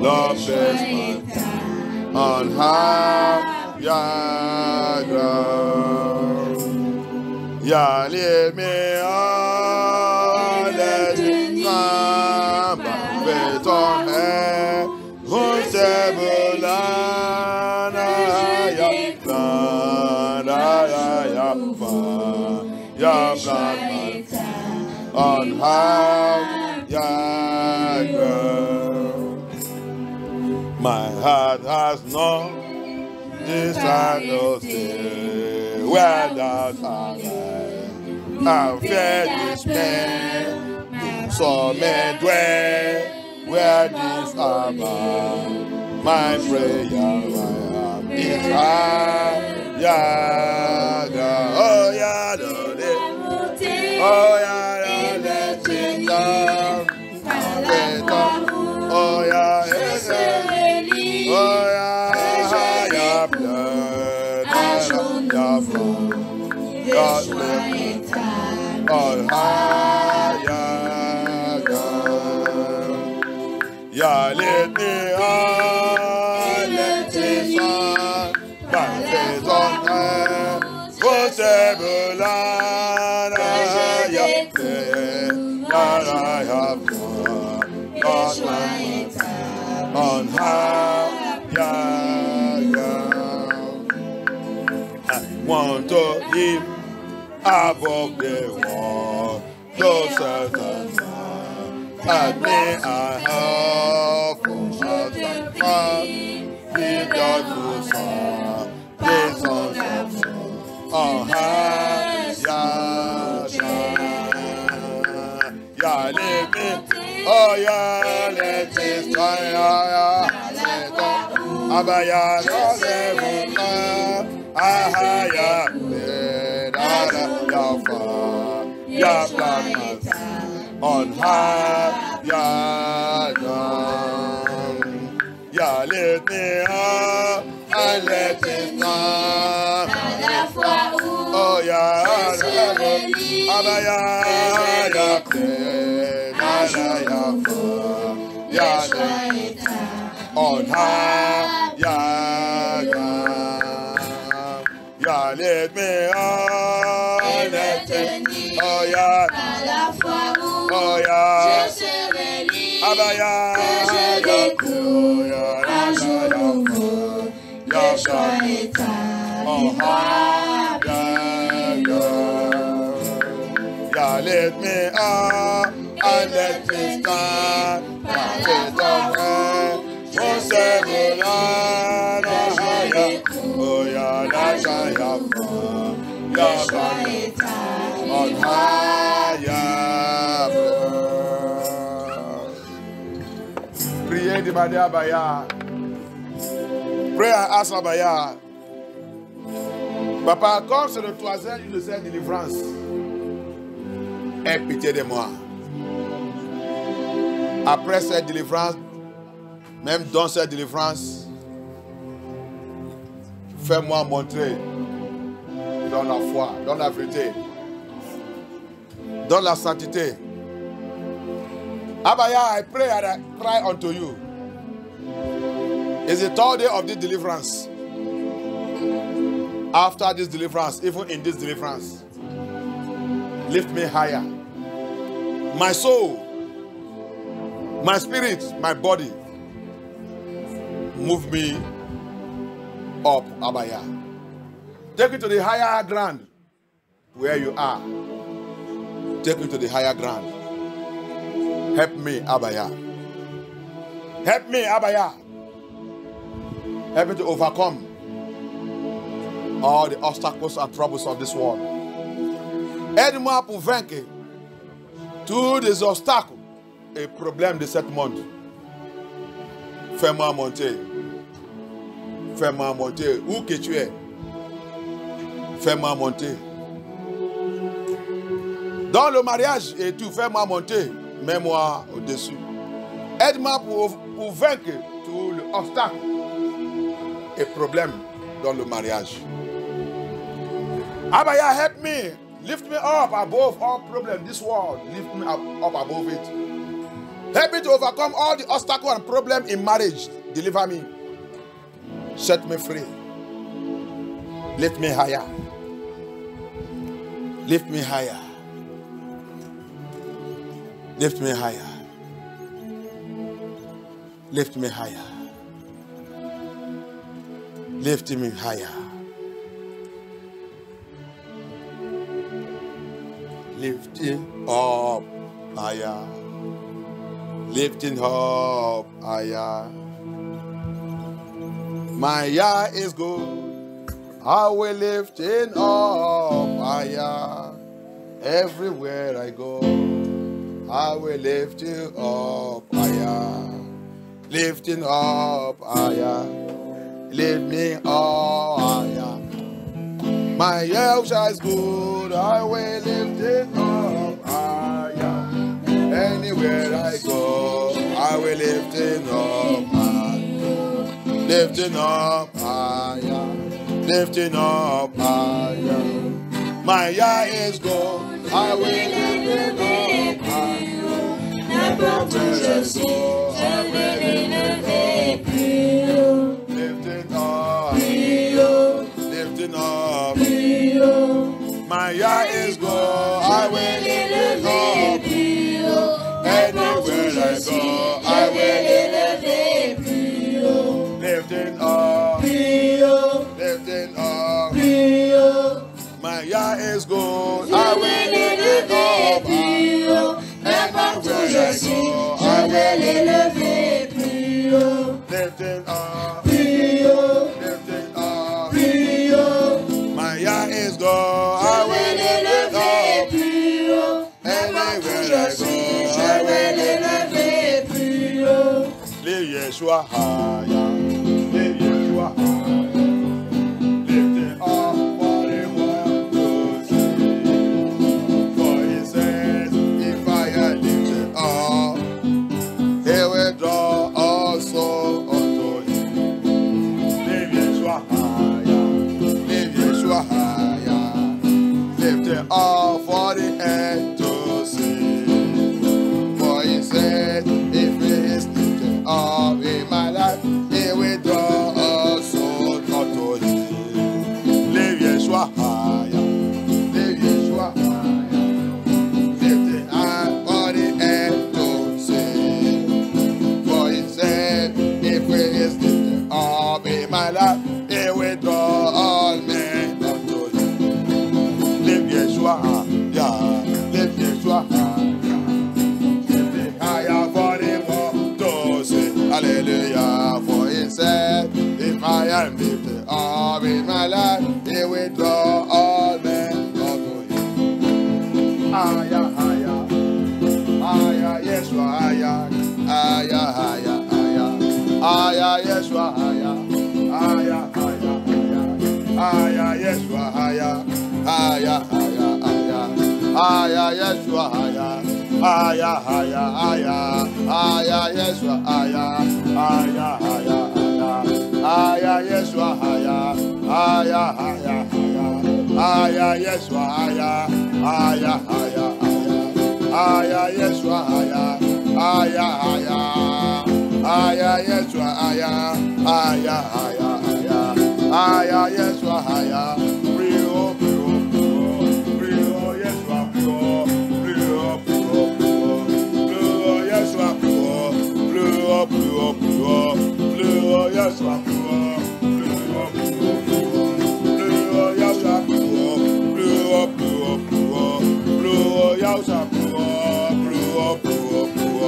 Lord bless my time on higher ground. Ya lead me on the sun, but on air, who's ever land, ya plant my on higher ground. My heart has known desire to stay where thou art. I fear despair, so may dwell where these are bound. My prayer is higher. Oh yeah, oh yeah, let it down. Oh yeah, oh yeah, blood, God bless all higher ground. Yeah, let me on, let me on, my faith on earth, whatever land I have God on higher ground. I want to live above the world, closer than at me I have for the joyful song, the songs of song on higher ground. Yeah, let me, oh yeah, let it shine, Abaya, ya plant on higher ground. Ya let me up and let it stand. Oh yeah, Abaya, ya on higher ground. Ya let me up, let it, oh yeah, oh yeah, Abaya, oh higher ground. Ya let me up and let it stand. Oh yeah, that's on higher ground. Priez demandez Abaya. Pray and ask Abaya. Papa, comme c'est le troisième jour de cette délivrance, aie pitié de moi. Après cette délivrance, même dans cette délivrance, fais-moi montrer dans la foi, dans la vérité, dans la sainteté. Abaya, I pray and I cry unto you. It's the third day of this deliverance. After this deliverance, even in this deliverance, lift me higher. My soul, my spirit, my body, move me up, Abaya. Take me to the higher ground where you are. Take me to the higher ground. Help me, Abaya. Help me, Abaya. Help me to overcome all the obstacles and troubles of this world. Aide-moi pour vaincre tous les obstacles et problèmes de ce monde. Fais-moi monter. Fais-moi monter. Où que tu es. Fais-moi monter. Dans le mariage et tout, fais-moi monter. Mets-moi au-dessus. Aide-moi pour vaincre tous les obstacles et problèmes dans le mariage. Abaya, help me. Lift me up above all problems. This world, lift me up above it. Help me to overcome all the obstacles and problems in marriage. Deliver me. Set me free. Lift me higher. Lift me higher. Lift me higher. Lift me higher. Lift me higher. Lifting up higher. Lifting up higher. My year is good. I will lifting up higher. Everywhere I go, I will lift you up higher. Lifting up higher. Lift me up higher. My year is good. I will lift it up higher. Anywhere I go, I will lift it up higher. Lifting up higher. Lifting up higher. My year is good. I will lift it up higher. Everywhere I go, I will lift it up. Lifting up. Lifting up. My year is good. I will lift it up. Anywhere I go, I will lift it up. Lifting up. Lifting up. My year is good. I will lift it up. Everywhere I go, I will lift it up. Lifting up. Lifting up. My year is good. I will lift it up. Anywhere I go, I will lift it up. Lift Yeshua higher. Lift Yeshua higher. Lift it up for the world to see. For he says, if I had lifted up, he will draw also unto him. Lift Yeshua higher. Lift Yeshua higher. Lift it up for the earth to see. For he said, if he is lifted up in my life, he will draw us all unto him. Lift Yeshua higher. Lift Yeshua higher. Lift it up for the earth to see. For he said, if he is lifted up in my life, he will draw all men unto him. Lift Yeshua higher. Lift Yeshua higher. Lift it higher for the world to see. Hallelujah. For he said, if I am lifted up in my life, he will draw all men unto him. Higher, higher. Higher, Yeshua higher. Higher, higher, higher. Higher, Yeshua higher. Higher, higher, higher. Higher, Yeshua higher. Higher, higher, higher. Higher, Yeshua higher. Higher, higher, higher. Higher, Yeshua higher. Higher, higher, higher. Higher, Yeshua higher. Higher, higher, higher. Higher, Yeshua higher. Higher, higher, higher. Higher, Yeshua higher. Higher, higher. Higher, Yeshua higher. Higher, higher, higher. Higher, Yeshua higher. Prio, prio, prio. Prio, Yeshua prio. Prio, prio, prio. Prio, Yeshua prio. Prio, prio, prio. Prio, Yeshua prio. Prio, prio, prio. Prio, Yeshua prio. Prio, prio, prio. Prio, Yeshua prio. Prio, prio, prio.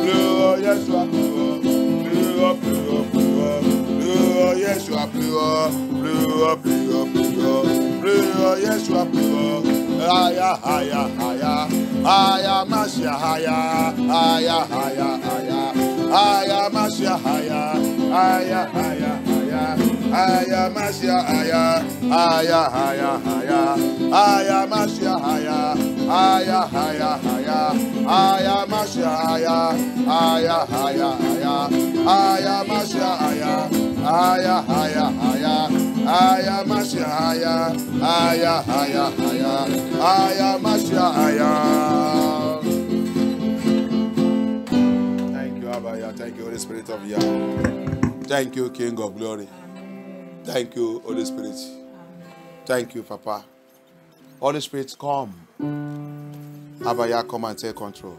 Prio, Yeshua prio. Prio, prio, prio. Prio, Yeshua prio. Prio, prio, prio. Prio, Yeshua prio. Higher, higher, higher. Higher, Mashiach higher. Higher, higher, higher. Higher, Mashiach higher. Higher, higher, higher. Higher, Mashiach higher. Higher, higher, higher. Higher, Mashiach higher. Higher, higher, higher. Higher, Mashiach higher. Higher, higher, higher. Higher, Mashiach higher. Higher, higher, higher. Higher, Mashiach higher. Higher, higher, higher. Higher, Mashiach higher. Thank you, Holy Spirit of Yah. Thank you, King of Glory. Thank you, Holy Spirit. Thank you, Papa. Holy Spirit, come. Abaya, come and take control.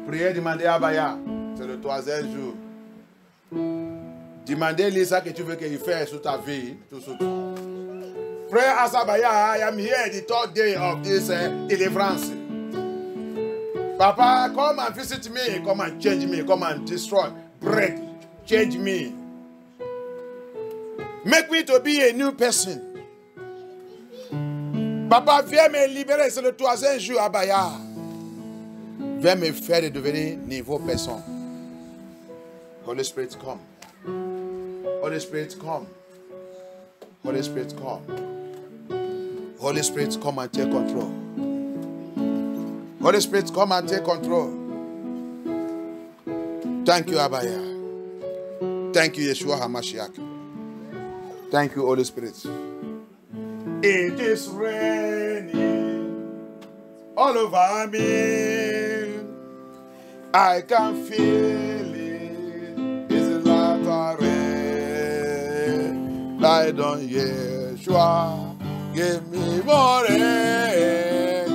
Priez, demandez à Abaya. C'est le troisième jour. Demandez-lui ça que tu veux qu'il fasse sur ta vie. Tout. Pray as Abaya, I am here the third day of this deliverance. Papa, come and visit me. Come and change me. Come and destroy. Break. Change me. Make me to be a new person. Papa, viens me libérer. C'est le troisième jour, Abaya. Viens me faire devenir niveau personne. Holy Spirit, come. Holy Spirit, come. Holy Spirit, come. Holy Spirit, come and take control. Holy Spirit, come and take control. Thank you, Abaya. Thank you, Yeshua HaMashiach. Thank you, Holy Spirit. It is raining all over me. I can feel it. It's a lot of rain. Lie down, Yeshua. Give me more rain.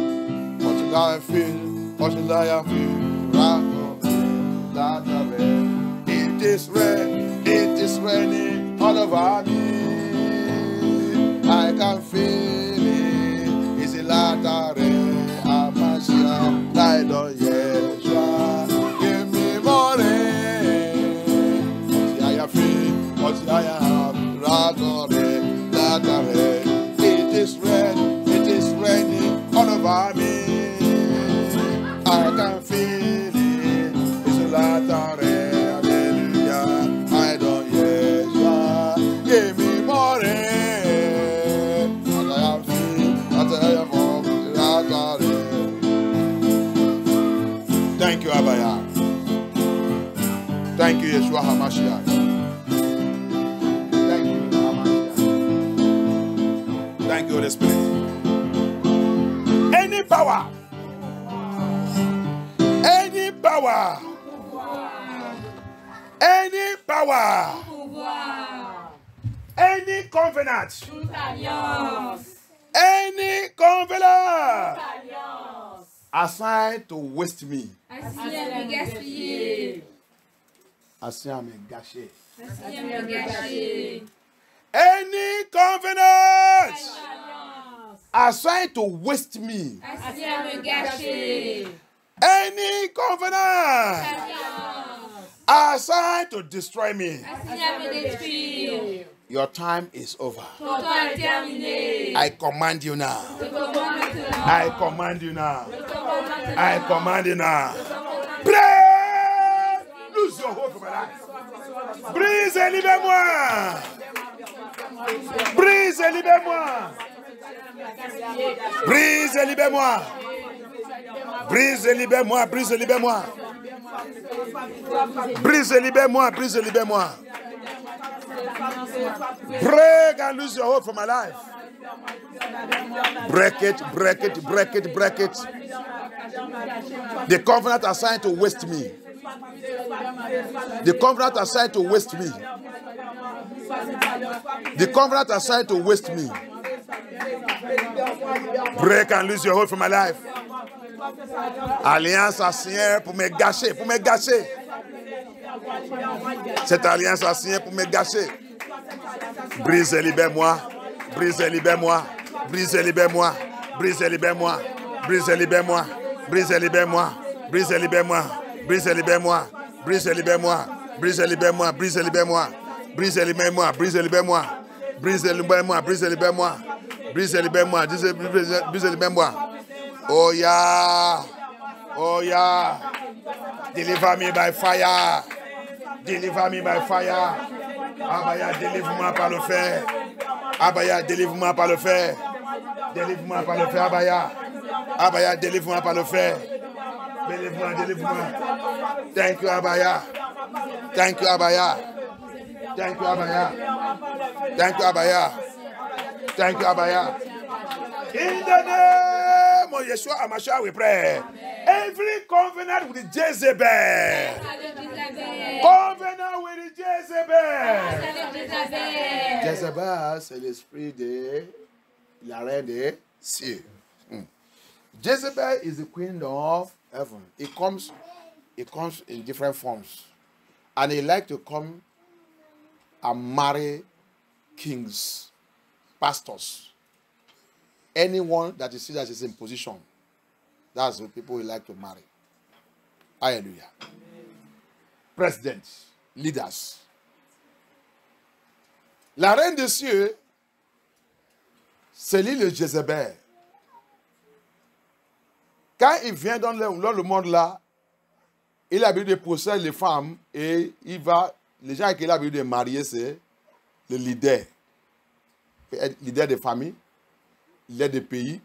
What should I feel? What should I feel? Lot of rain. It is rain. It is raining all over me. I can feel it. It's a lot of rain. Amasia, lie down, Yeshua. Give me more rain. What I feel? What I have? Lot of rain. Lot of rain. It is raining all over me. I can feel it. It's a lot of rain. Hallelujah. I don't Yeshua. Give me more rain. What I have seen, what I have hoped, lot of rain. Thank you, Abaya. Thank you, Yeshua HaMashiach. Thank you, HaMashiach. Thank you, Holy Spirit. Any power, any power, any power, any covenant, any covenant assigned to waste me, assigned me gâché. Any covenant assigned to waste me, any covenant assigned to destroy me, your time is over. I command you now. I command you now. I command you now. Pray! Lose your hope for my life. Brise et libère-moi. Brise et libère-moi. Brise et libère-moi. Brise et libère-moi. Brise et libère-moi. Brise et libère-moi. Brise et libère-moi. Break and lose your hope for my life. Break it, break it, break it, break it. The covenant assigned to waste me. The covenant assigned to waste me. The covenant assigned to waste me. Break and lose your hold for my life. Alliance assignée pour me gâcher, pour me gâcher. Cette alliance assignée pour me gâcher. Brise et libère-moi. Brise et libère-moi. Brise et libère-moi. Brise et libère-moi. Brise et libère-moi. Brise et libère-moi. Brise et libère-moi. Brise et libère-moi. Brise et libère-moi. Brise et libère-moi. Brise et libère-moi. Brise et libère-moi. Brise et libère-moi. Brise et libère-moi. Brise et libère-moi. Brise et libère-moi. Brise et libère-moi. Oh yeah. Oh yeah. Deliver me by fire. Deliver me by fire. Abaya, délivre-moi par le fer. Abaya, délivre-moi par le fer. Délivre-moi par le fer, Abaya. Abaya, délivre-moi par le fer. Délivre-moi, délivre-moi. Thank you, Abaya. Thank you, Abaya. Thank you, Abaya. Thank you, Abaya. Thank you, Abaya. In the name of Yeshua HaMashiach, we pray. Every covenant with Jezebel Covenant with Jezebel. Jezebel, c'est l'esprit de la reine des cieux. Jezebel is the queen of heaven. It comes in different forms. And he like to come and marry kings, pastors, anyone that you see that is in position. That's the people he like to marry. Hallelujah. Presidents, leaders. La reine des cieux, c'est l'île de Jézabel. Quand il vient dans le monde là, il a l'habitude de posséder les femmes et il va, les gens qu'il a l'habitude de marier, c'est le leader. Leader de famille, leader de pays,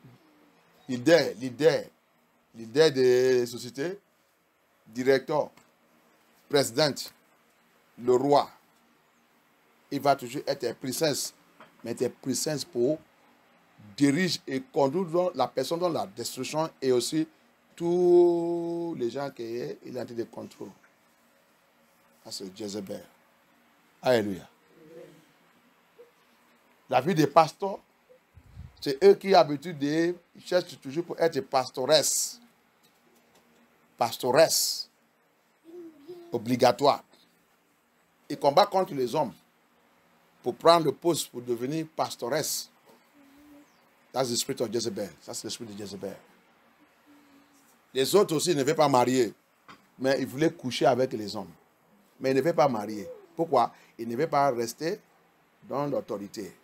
leader de société, directeur, président, le roi. Il va toujours être princesse, mais être princesse pour diriger et conduire la personne dans la destruction et aussi tous les gens qu'il est en train de contrôler. C'est Jézabel. Alléluia. La vie des pasteurs, c'est eux qui ont l'habitude de chercher toujours pour être pastoresse. Pastoresse. Obligatoire. Ils combattent contre les hommes pour prendre le poste pour devenir pastoresse. That's the spirit of Jezebel. That's the spirit de Jezebel. Les autres aussi ne veulent pas marier, mais ils voulaient coucher avec les hommes. Mais ils ne veulent pas marier. Pourquoi? Ils ne veulent pas rester dans l'autorité.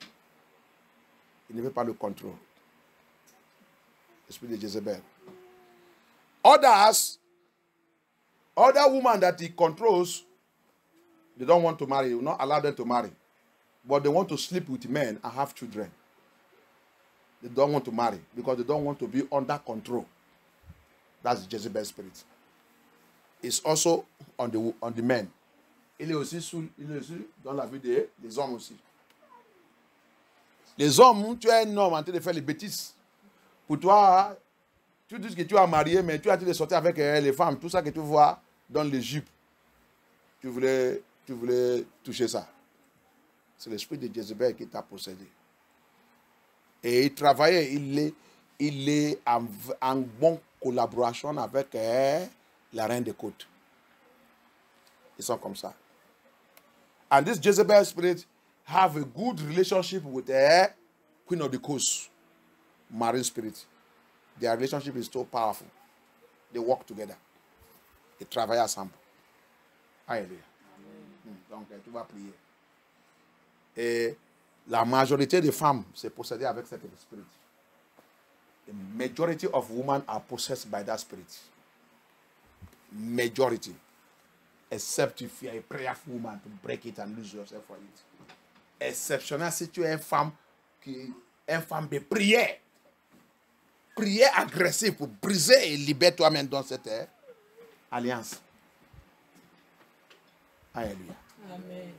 Ils ne veulent pas le contrôle. L'esprit de Jezebel. Other women that he controls, they don't want to marry. He will not allow them to marry. But they want to sleep with men and have children. They don't want to marry because they don't want to be under control. That's the Jezebel spirit. It's also on the men. Il est aussi dans la vie des hommes aussi. Les hommes, tu es un homme en train de faire les bêtises. Pour toi, tu dis que tu as marié, mais tu as en train de sortir avec les femmes. Tout ça que tu vois dans l'Égypte, tu voulais toucher ça. C'est l'esprit de Jezebel qui t'a possédé. Et il travaillait, il est en bonne collaboration avec la reine des côtes. Ils sont comme ça. And this Jezebel spirit have a good relationship with the queen of the coast, marine spirit. Their relationship is so powerful. They work together. Ils travaillent ensemble. Alléluia. Donc, tu vas prier. Et la majorité des femmes sont possédées avec cet esprit. The majority of women are possessed by that spirit. Majority. Except if you are a prayerful woman to break it and lose yourself for it. Exceptionnel si tu es une femme de prière. Prière agressive pour briser et libérer toi-même dans cette alliance. Alléluia. Amen.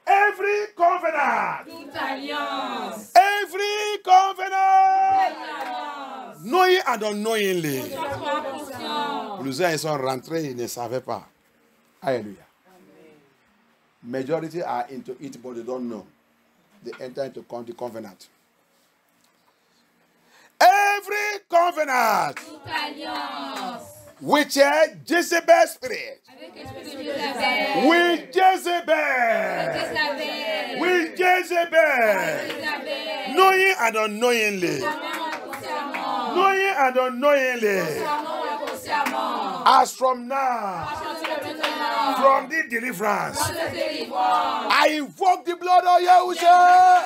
Every covenant. Toute alliance. Every covenant. Alliance. Knowing and unknowingly. Sois conscient. Les uns ils sont rentrés, ils ne savaient pas. Alléluia. Majority are into it, but they don't know. They enter into the covenant. Every covenant. Toute alliance. Which is Jezebel spirit. Avec l'esprit de Jezabel. With Jezebel. Jezabel. With Jezebel. Jezabel. Knowing and unknowingly. Consciemment. Knowing and unknowingly. Consciemment et consciemment. As from now. Maintenant. From the deliverance. Dans cette délivrance. I invoke the blood of Yahusha.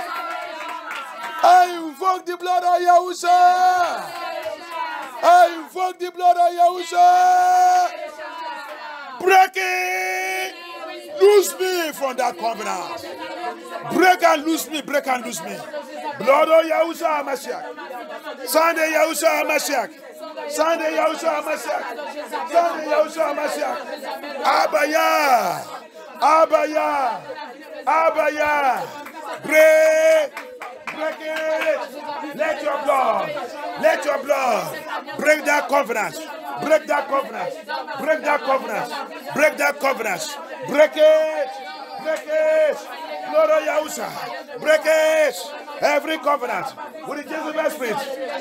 I invoke the blood of Yahusha. I invoke the blood of Yahusha. Break it. Loose me from that covenant. Break and loose me. Break and loose me. Blood of Yahusha HaMashiach. Sunday Yahusha HaMashiach. Sunday Yahusha HaMashiach. Sunday Yahusha HaMashiach. Abaya. Abaya. Abaya. Break. Break it. Let your blood break that covenant. Break that covenant. Break that covenant. Break that covenant. Break it. Break it. Lord of Yahusha. Break it. Every covenant with the Jezebel spirit,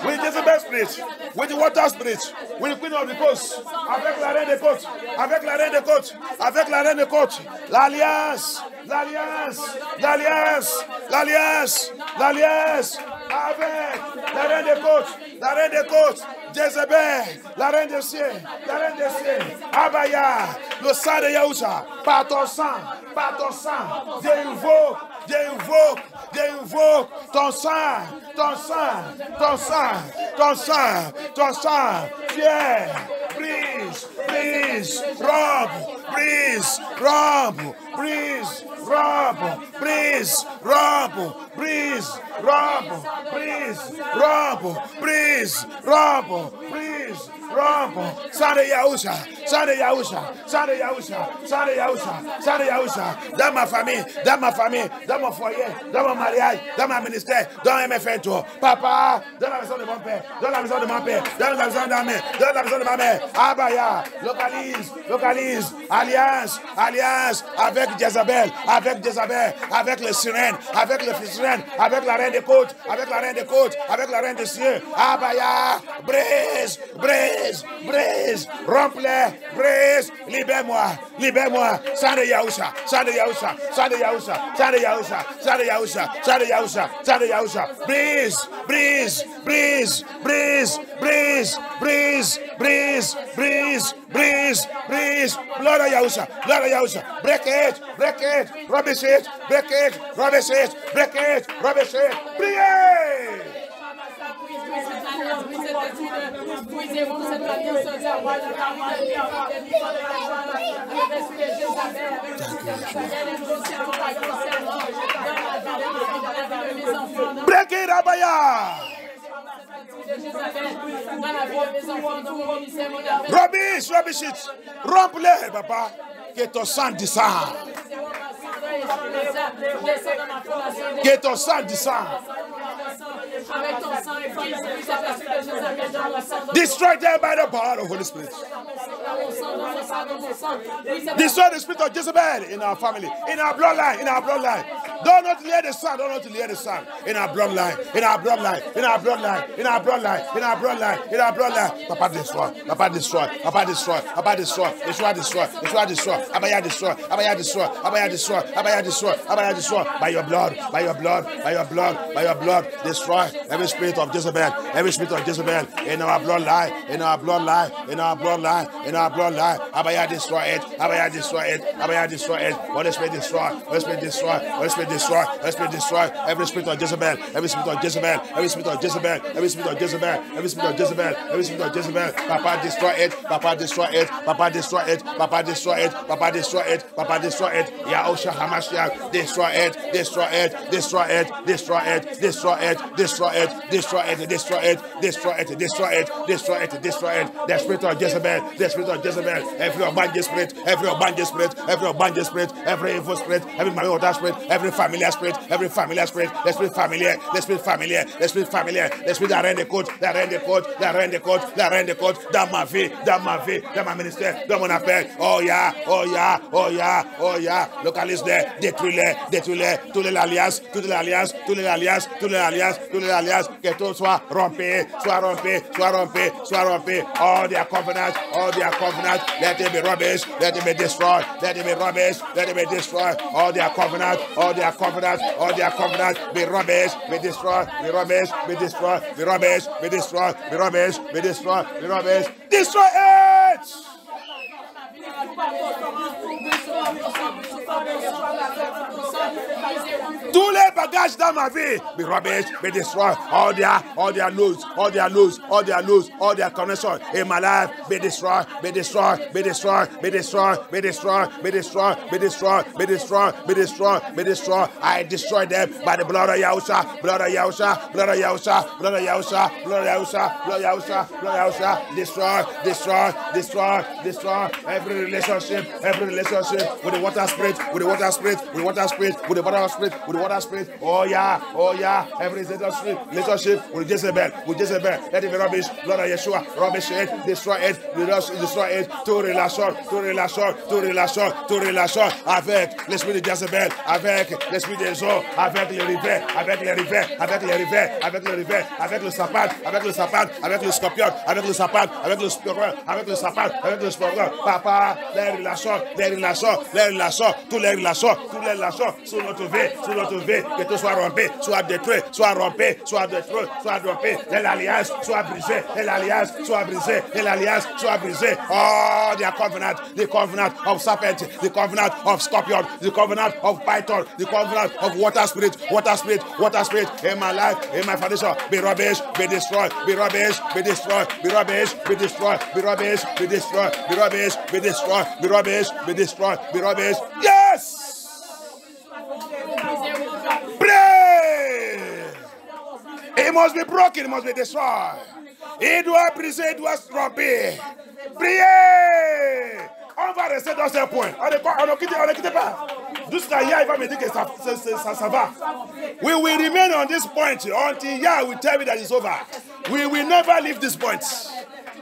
with the Jezebel spirit, with the water spirit, with the queen of the coast, avec la reine des côtes, avec la reine des côtes, avec la reine des côtes, l'alliance, l'alliance, l'alliance, l'alliance, l'alliance, avec la reine des côtes, la reine des côtes, Jezebel, la reine des cieux, la reine des cieux, Abaya, le sang de Yahusha, par ton sang, j'invoque ton sang, ton sang, ton sang, ton sang, ton sang, Pierre, brise, brise, robe, brise, robe, brise, robe, brise, robe, brise, robe, brise, robe, brise, robe, brise, robe, sang de Yahusha, sang de Yahusha, sang de Yahusha, sang de Yahusha, sang de Yahusha, dans ma famille, dans mon foyer, dans mon mariage, dans ma ministère, dans MFN tour, papa, dans la maison de mon père, dans la maison de mon père, dans la maison de ma mère, dans la maison de ma mère, Abaya, localise, alliance, avec Jezabel, avec les sirènes, avec les sirènes, avec la reine des côtes, avec la reine des cieux, Abaya, brise, remplis, brise, libère-moi, sang de Yahusha, brise, Lord of Yahusha, break it, rubbish it, priez! Break it, Abaya! Rubbish it. Remplis, papa. Que ton sang descende. Que ton sang descende. Destroy them by the power of the Holy Spirit. Destroy the spirit of Jezebel in our family, in our bloodline. Don't not hear the sound. In our bloodline. Papa destroy. Abaya destroy. By your blood. Destroy every spirit of Jezebel. In our bloodline. Abaya destroy it. Holy Spirit destroy. Every spirit of Jezebel. Papa destroy it. Yahusha Hamashiach, destroy it. The spirit of Jezebel. Every abandoned spirit, every evil spirit, every marital spirit, every familiar spirit, the spirit familiar, the spirit that rend the court, dans ma vie, dans ma ministère, dans mon appel. Oh yeah. Localise-les, détruis-les, toute l'alliance, que tout soit rompu. All their covenants, let it be rubbish, let it be destroyed. All their covenants, be rubbish, be destroyed. Destroy it! Tous les bagages dans ma vie be rubbish, be destroyed. All their loose, all their connection in my life be destroyed. I destroy them by the blood of Yahusha. Destroy every relationship with the water spirit, with the water spirit, with the water spirit, with the water spirit, with the water spirit. Oh yeah, every relationship with Jezebel, let it be rubbish, Lord of Yeshua, rubbish it, destroy it, tout relation, avec l'esprit de Jezebel, avec l'esprit des eaux, avec les rivets, avec le sapin, avec le scorpion, avec le sapin, avec le scorpion, papa, les relations, toutes les relations sur notre vie, que tout soit rompu, soit détruit, l'alliance soit brisée, oh, the covenant of serpent, the covenant of scorpion, the covenant of python, the covenant of water spirit, in my life, in my foundation, be rubbish, be destroyed, be rubbish, be destroyed, be rubbish, be destroyed, be rubbish, be destroyed, be rubbish, be destroyed, be rubbish, be destroyed, be rubbish. Yes! Pray! It must be broken, it must be destroyed. Il doit briser, il doit se romper. Priez! On va rester dans ce point. On ne quitte pas. Jusqu'à Yah, il va me dire que ça va. We will remain on this point until Yah will tell me that it's over. We will never leave this point.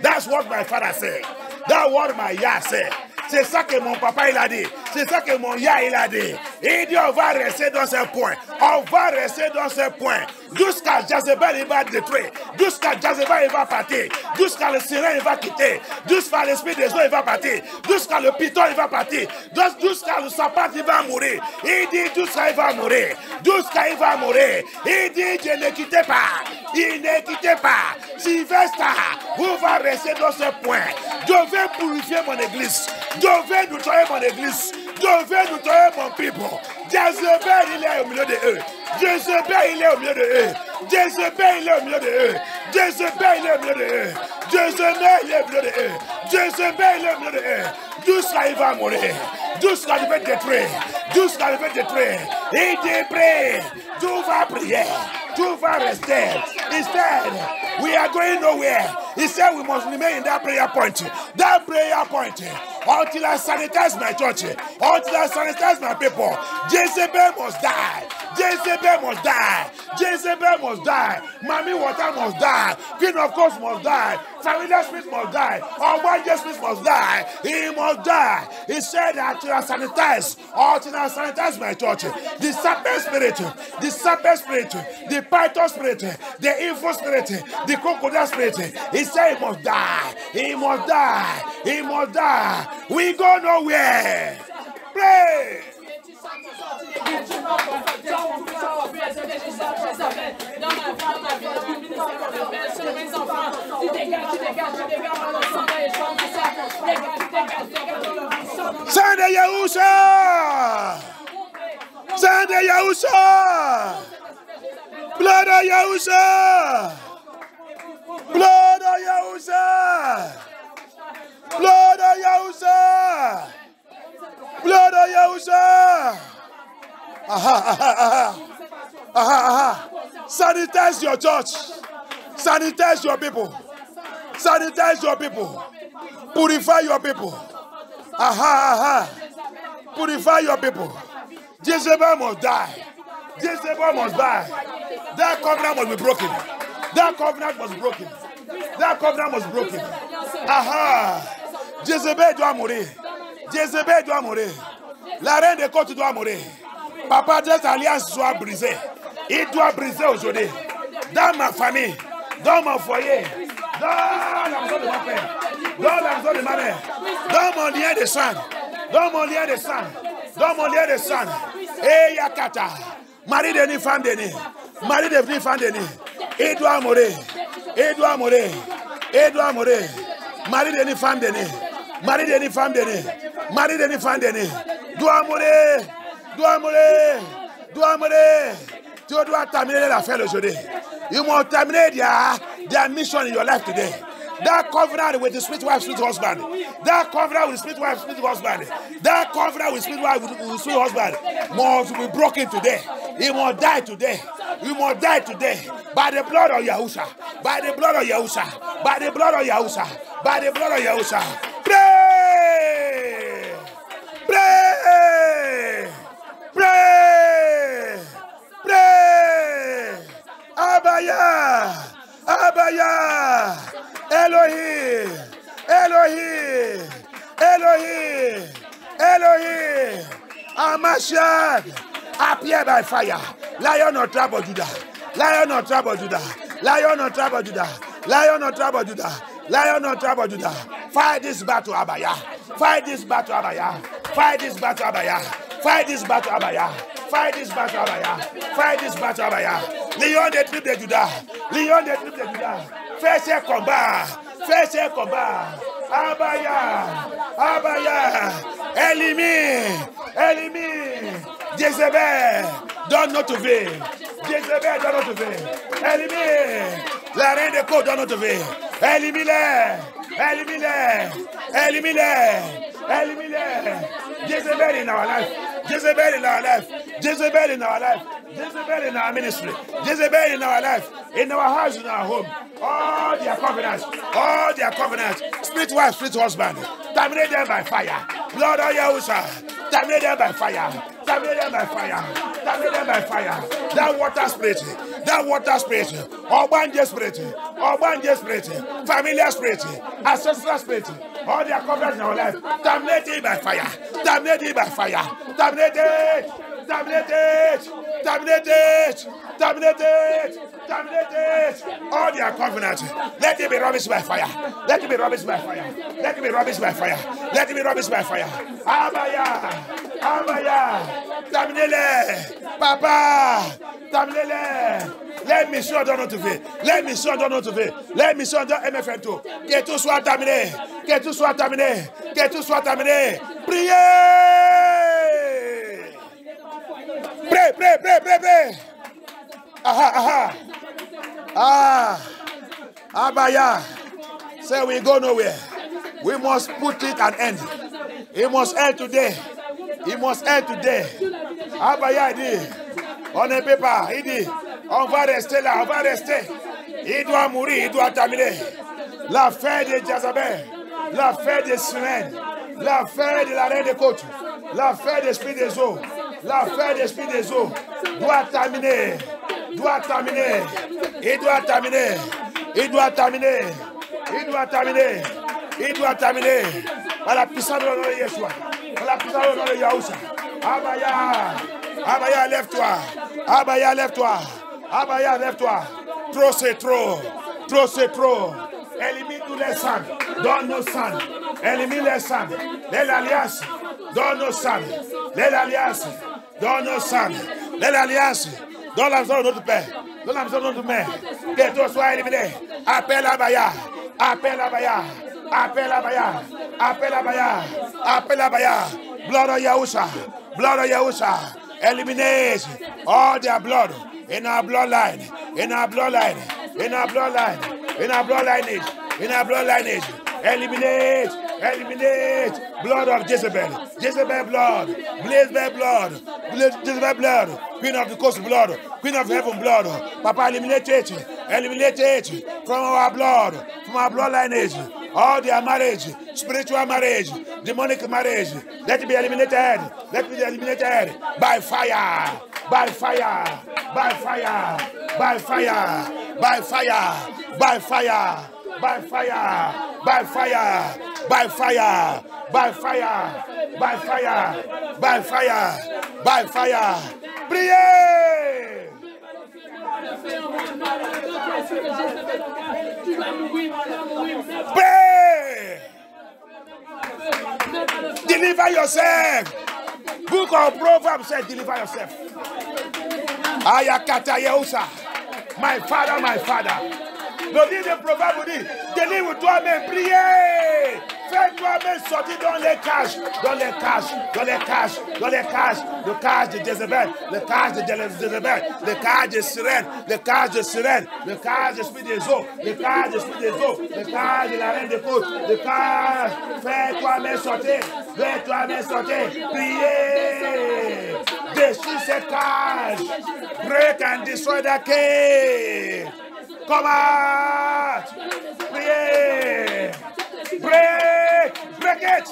That's what my father said. That's what my Yah said. C'est ça que mon papa il a dit. C'est ça que mon Yah il a dit. Il dit on va rester dans ce point. On va rester dans ce point. Jusqu'à Jezebel il va détruire. Jusqu'à Jezebel il va partir. Jusqu'à le sirène il va quitter. Jusqu'à l'esprit des eaux il va partir. Jusqu'à le python il va partir. Jusqu'à le sapin il va mourir. Il dit jusqu'à il va mourir. Jusqu'à il va mourir. Il dit je ne quittez pas. Il ne quittez pas. Sylvestre, vous va rester dans ce point. Je vais purifier mon église. Je vais nettoyer mon église. Je vais nettoyer mon people. Jezebel, il est au milieu de eux. Jezebel, il est au milieu de eux. Jezebel, il est au milieu de eux. Jezebel, il est au milieu de eux. Jezebel, il est au milieu de eux. Jezebel, il est au milieu de eux. Jusqu'à il va mourir. Jusqu'à il va détruire. Jusqu'à il va détruire. Il dit prie. Tout va prier. Tout va rester. Instead, we are going nowhere. He said we must remain in that prayer point. That prayer point. Until I sanitize my church. Until I sanitize my people. Jezebel must die. Jezebel must die. Jezebel must die. Mommy water must die. Queen of course must die. Familiar spirit must die. Almighty spirit must die. He must die. He said that until I sanitize my church. The serpent spirit, the python spirit, the evil spirit, the crocodile spirit. He said he must die. He must die. He must die. We go nowhere. Pray. Send the Yahusha! Send the Yahusha! Blood of Yahusha! Blood of Yahusha! Blood of Yahusha! Blood of Yahusha! Sanitize your church. Sanitize your people. Sanitize your people. Purify your people. Purify your people. Jezebel must die. Jezebel must die. That covenant must be broken. That covenant must be broken. That covenant must be broken. Jezebel doit mourir. Jezebel doit mourir. La reine des côtes doit mourir. Papa, cette alliance soit brisée. Il doit briser aujourd'hui. Dans ma famille, dans mon foyer, dans la maison de ma père, dans la maison de ma mère, dans mon lien de sang, dans mon lien de sang, dans mon lien de sang. Et Yakata, mari de ni femme de ni, mari de ni femme de ni. Il doit mourir. Il doit mourir. Il doit mourir. Mari de ni femme de ni, mari de ni femme de ni, mari de ni femme de ni. Doit mourir. Doit mourir. Doit mourir. Tu dois terminer l'affaire aujourd'hui. You must terminate their mission in your life today. That covenant with the spiritual wife, spiritual husband. That covenant with the spiritual wife, spiritual husband. That covenant with spiritual wife, with spiritual husband must be broken today. He must die today. You must die today. By the blood of Yahusha. By the blood of Yahusha. By the blood of Yahusha. By the blood of Yahusha. Pray! Hamashiach, appear by fire. Lion of tribe of Judah. Lion of tribe of Judah. Lion of tribe of Judah. Lion of tribe of Judah. Lion of tribe of Judah. Fight this battle, Abaya. Fight this battle, Abaya. Fight this battle, Abaya. Fight this battle, Abaya. Fight this battle, Abaya. Fight this battle, Abaya. Lion de tribe de Judah. Lion de tribe de Judah. Fais ce combat. Fais ce combat. Abaya. Abaya. Élimine. Élimine. Jézabel. Donne notre vie. Jézabel, donne notre vie. Élimine. La reine de côte, donne notre vie. Élimine-les. Élimine-les. Élimine-les. Élimine-les. Jezebel in our life. Jezebel in our life. Jezebel in our life. Jezebel in our ministry. Jezebel in our life. In our house, in our home. All their covenants. All their covenants. Spirit wife, spirit husband. Terminate them by fire. Blood of Yahusha. Terminate them by fire. Terminate them by fire. Terminate them by fire. That water spirit. That water spirit. Obanje spirit. Obanje spirit. Familiar spirit. Ancestral spirit. All their covenants in our life. Terminate it by fire. Terminate it by fire. Terminate it. Terminate it. Terminate it. Terminate it. Terminate it. All their covenants. Let it be rubbish by fire. Let it be rubbish by fire. Let it be rubbish by fire. Let it be rubbish by fire. Abaya. Abaya. Terminez-les. Papa. Terminez-les. Let me show dans notre vie. Let me show dans notre vie. Let me show dans MFM2. Que tout soit terminé. Que tout soit terminé. Que tout soit terminé. Priez. Pray, pray, pray, pray, pray. Aha, aha. Ah. Abaya. Say we go nowhere. We must put it an end. It must end today. It must end today. Abaya dit. On ne peut pas. Il dit. On va rester là. On va rester. Il doit mourir. Il doit terminer. La fin de Jezabel. La fin des semaines. La fin de la reine des côtes. La fin de l'esprit des eaux. La fin de l'esprit des eaux. Doit terminer. Doit terminer. Il doit terminer. Il doit terminer. Il doit terminer. Il doit terminer. Par la puissance de l'honneur de Yeshua. Par la puissance de l'honneur de Yahusha. Abaya. Abaya, lève-toi. Abaya, lève-toi. Abaya, lève-toi. Trop, c'est trop. Trop, c'est trop. Élimine tous les sangs. Donne nos sangs. Élimine les sangs. L'alliance. Donne nos sangs. L'alliance. Donne nos sangs. L'alliance. Donne la maison de notre Père. Donne la maison de notre Mère. Que tout soit éliminé. Appelle Abaya. Appelle Abaya. Appelle Abaya. Appelle Abaya. Appelle Abaya. Blood of Yahusha. Blood of Yahusha. Eliminate all their blood in our bloodline. In our bloodline. In our bloodline. In our blood lineage. In our blood lineage. Eliminate. Eliminate blood of Jezebel. Jezebel blood. Jezebel blood. Jezebel blood. Queen of the coast blood. Queen of heaven blood. Papa, eliminate it. Eliminate it from our blood. From our blood lineage. All their marriage. Spiritual marriage. Demonic marriage. Let it be eliminated. Let it be eliminated by fire. By fire. By fire. By fire. By fire. By fire. By fire. By fire. By fire. By fire. By fire. By fire. By fire. Priez. Pray. Deliver yourself. Book of Proverbs said, deliver yourself. Ayakata Yehusa. My father, my father. Le livre de Proverbes vous dit, délivre toi-même, priez. Fais toi-même sortir dans les cages, dans les cages, dans les cages, dans les cages. Le cage de Jezebel, le cage de Jezebel, le cage de sirène, le cage de sirène, le cage de l'esprit des eaux, le cage de l'esprit des eaux, le cage de la reine des côtes, le cage. Fais toi-même sortir, fais toi-même sortir, priez. Déchire ces cages. Break and destroy the cage. Come out! Break! Break! Break it!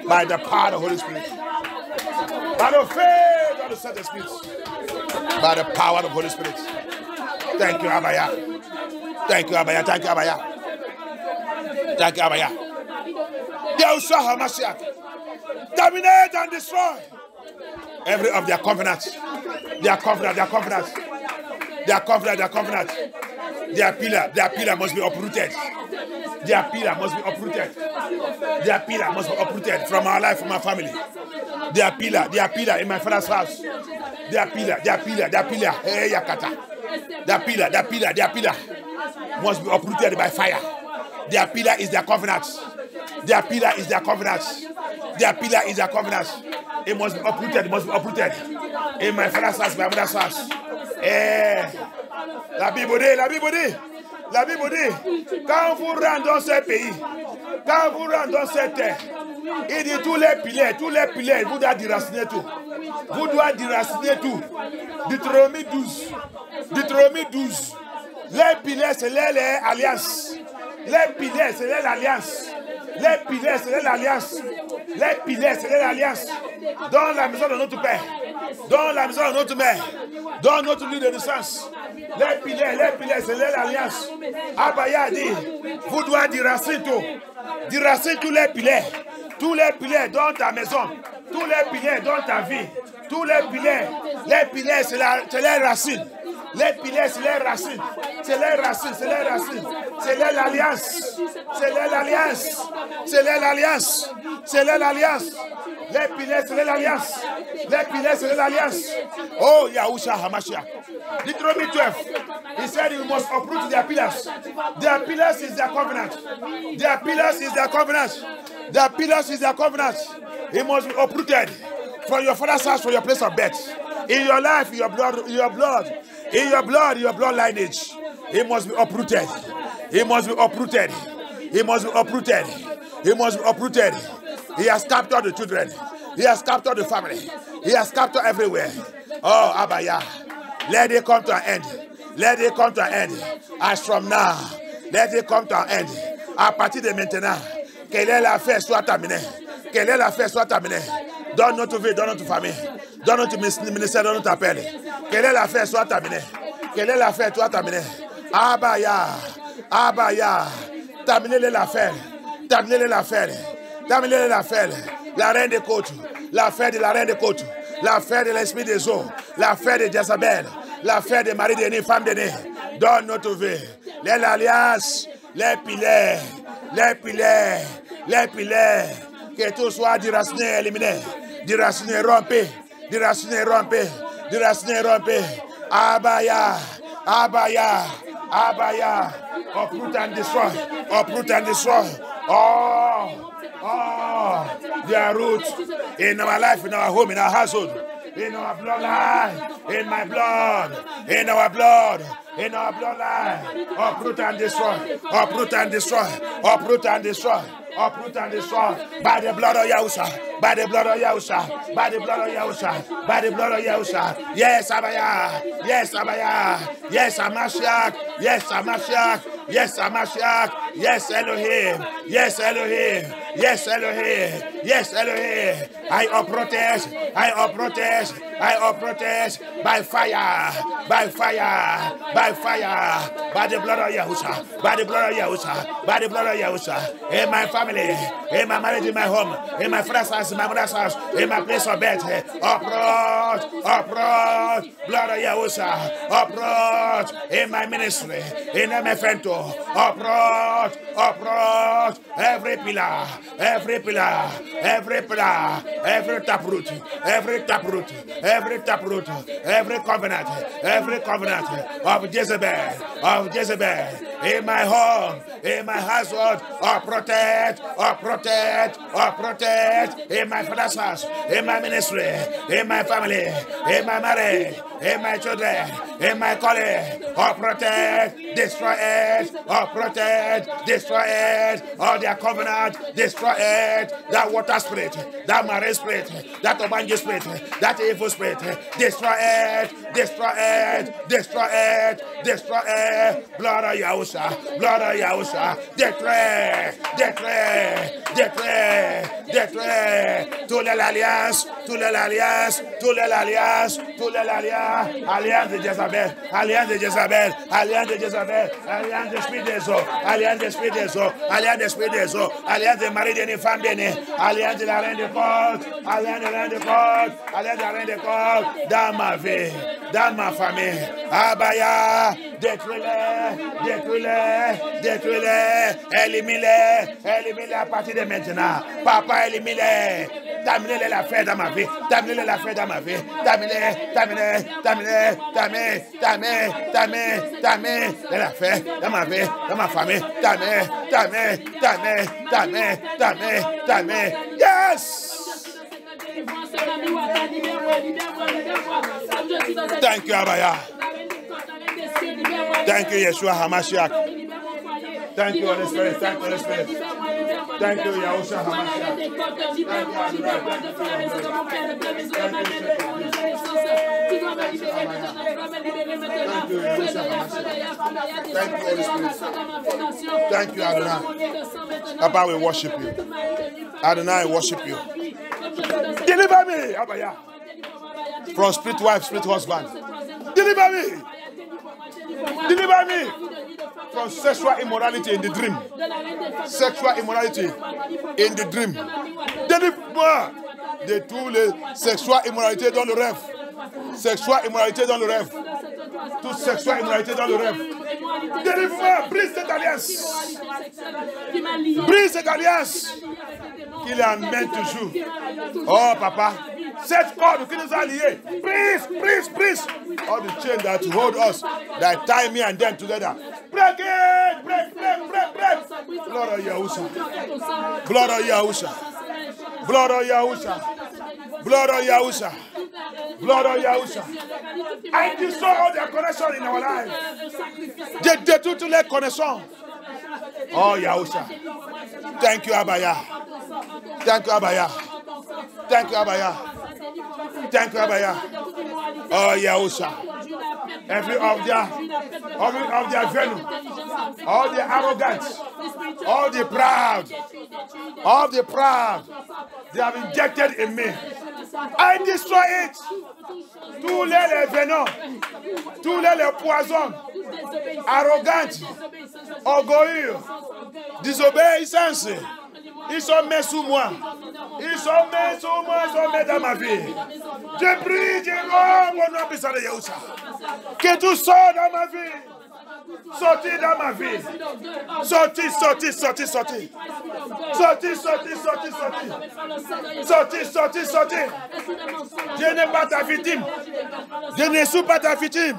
By the power of the Holy Spirit. By the faith of the Son of Spirit. By the power of the Holy Spirit. Thank you, Abaya. Thank you, Abaya. Thank you, Abaya. Thank you, Abaya. Yahushua HaMashiach. Terminate and destroy every of their covenants. Their covenant. Their pillar must be uprooted. Their pillar must be uprooted. Their pillar must be uprooted from our life, from our family. Their pillar in my father's house. Their pillar. Hey, Yakata. Their pillar must be uprooted by fire. Their pillar is their covenant. Their pillar is their covenant. Their pillar is their covenant. It must be uprooted. In my father's house, my mother's house. La Bible dit. Quand vous rendez dans ce pays, quand vous rendez dans cette terre, il dit tous les piliers, vous doivez déraciner tout. Vous doivez déraciner tout. Deutéronomie 12. Les piliers, c'est l'alliance. Les piliers, c'est l'alliance. Dans la maison de notre Père, dans la maison de notre mère, dans notre lieu de naissance. Les piliers, c'est l'alliance. Abaya dit, vous devez déraciner tout. Déraciner tous les piliers dans ta maison, tous les piliers dans ta vie, tous les piliers, c'est les racines. Les piliers, c'est les racines. C'est l'alliance. Les piliers, c'est l'alliance. Oh, Yahusha Hamashiach. Deuteronomy 12. He said you must uproot their pillars. Their pillars is their covenant. It must be uprooted from your father's house, from your place of birth. In your life, your blood, your lineage. It must be uprooted. He has captured the children. He has captured the family. He has captured everywhere. Oh, Abaya. Let it come to an end. As from now, let it come to an end. À partir de maintenant, quelle est l'affaire soit terminée. Dans notre vie, dans notre famille, dans notre ministère, dans notre appel. Quelle est l'affaire soit terminée. Abaya. Terminez l'affaire. La reine des côtes. L'affaire de la reine des côtes. L'affaire de l'esprit des eaux. L'affaire de Jezabel. L'affaire de mari d'aîné, femme d'aîné. Dans notre vie. L'alliance. Les piliers. Que tout soit déraciné, éliminé. Déraciné, rompu. Abaya. Uproot and destroy. Oh, their roots in our life, in our home, in our household, in our bloodline, in my blood, in our bloodline. Uproot and destroy. By the blood of Yahusha. Yes, Abaya. Yes, Amashiach. Yes, Elohim. I protest by fire. By the blood of Yahusha. In my family, in my marriage, in my home, in my father's house, in my mother's house, in my place of birth. Uproot, blood of Yahusha. Uproot in my ministry, in MFN2. Uproot every pillar, every taproot, every covenant of Jezebel, in my home, in my household, or protect, in my father's house, in my ministry, in my family, in my marriage, in my children, in my calling, or protect, destroy it, all their covenant, destroy it, that water spirit, that marine spirit, that Obanji spirit, that evil spirit, destroy it, blood of Yahusha. Yahusha, blood of Yahusha, détruis, détruis, détruis, détruis, toute l'alliance, toute l'alliance, toute l'alliance, toute l'alliance, alliance de Jézabel, alliance de Jézabel, alliance de Jézabel, alliance d'esprit des eaux, alliance d'esprit des eaux, alliance d'esprit des eaux, alliance de mari de femme bénie, alliance de la reine de côte, alliance de la reine de côte, alliance de la reine de côte, dans ma vie, dans ma famille, Abaya, détruis-les, détruis-les, détruis-les, élimine-les à partir de maintenant, papa, élimine-les, terminez l'affaire dans ma vie, terminez l'affaire dans ma vie, terminez l'affaire dans ma vie, dans ma famille, terminez, yes! Thank you, Abaya. Thank you, Yeshua HaMashiach. Thank you, Holy Spirit. Thank you, Holy Spirit. Thank you, Yahushua HaMashiach. Thank you, Adonai. Papa, we worship you. Adonai, we worship you. Deliver me, Abaya, from split wife, split husband. Deliver me. Deliver me from sexual immorality in the dream. Sexual immorality in the dream. Délivre-moi de tous les sexual immoralité dans le rêve. Sexual immoralité dans le rêve. Toute sexual immoralité dans le rêve. Délivre-moi, brise cette alliance. Brise cette alliance qu'il amène toujours. Oh papa, cette corde qui nous a liés. Brise. All the chains that hold us, that tie me and them together. Break it! Break! Blood of Yahusha. Blood of Yahusha. Blood of Yahusha. Blood of Yahusha. Blood of Yahusha. I destroy all their connection in our life. Je détruis toutes les connexions. Oh Yahusha. Thank you, Abaya. Thank you, Abaya. Thank you, Abaya. Thank you, Abaya. Oh Yahusha. Every of their venom, all the arrogant, all the proud, they have injected in me. I destroy it. Tous les venons, tous les poisons, arrogants, orgueilleux, désobéissance. Ils sont mis sous moi. Ils sont mis dans ma vie. Je prie, je rends mon nom puissant de Yahusha. Que tout sorte dans ma vie. Sortez dans ma vie. Sortez. Je n'ai pas ta victime. Je ne suis pas ta victime.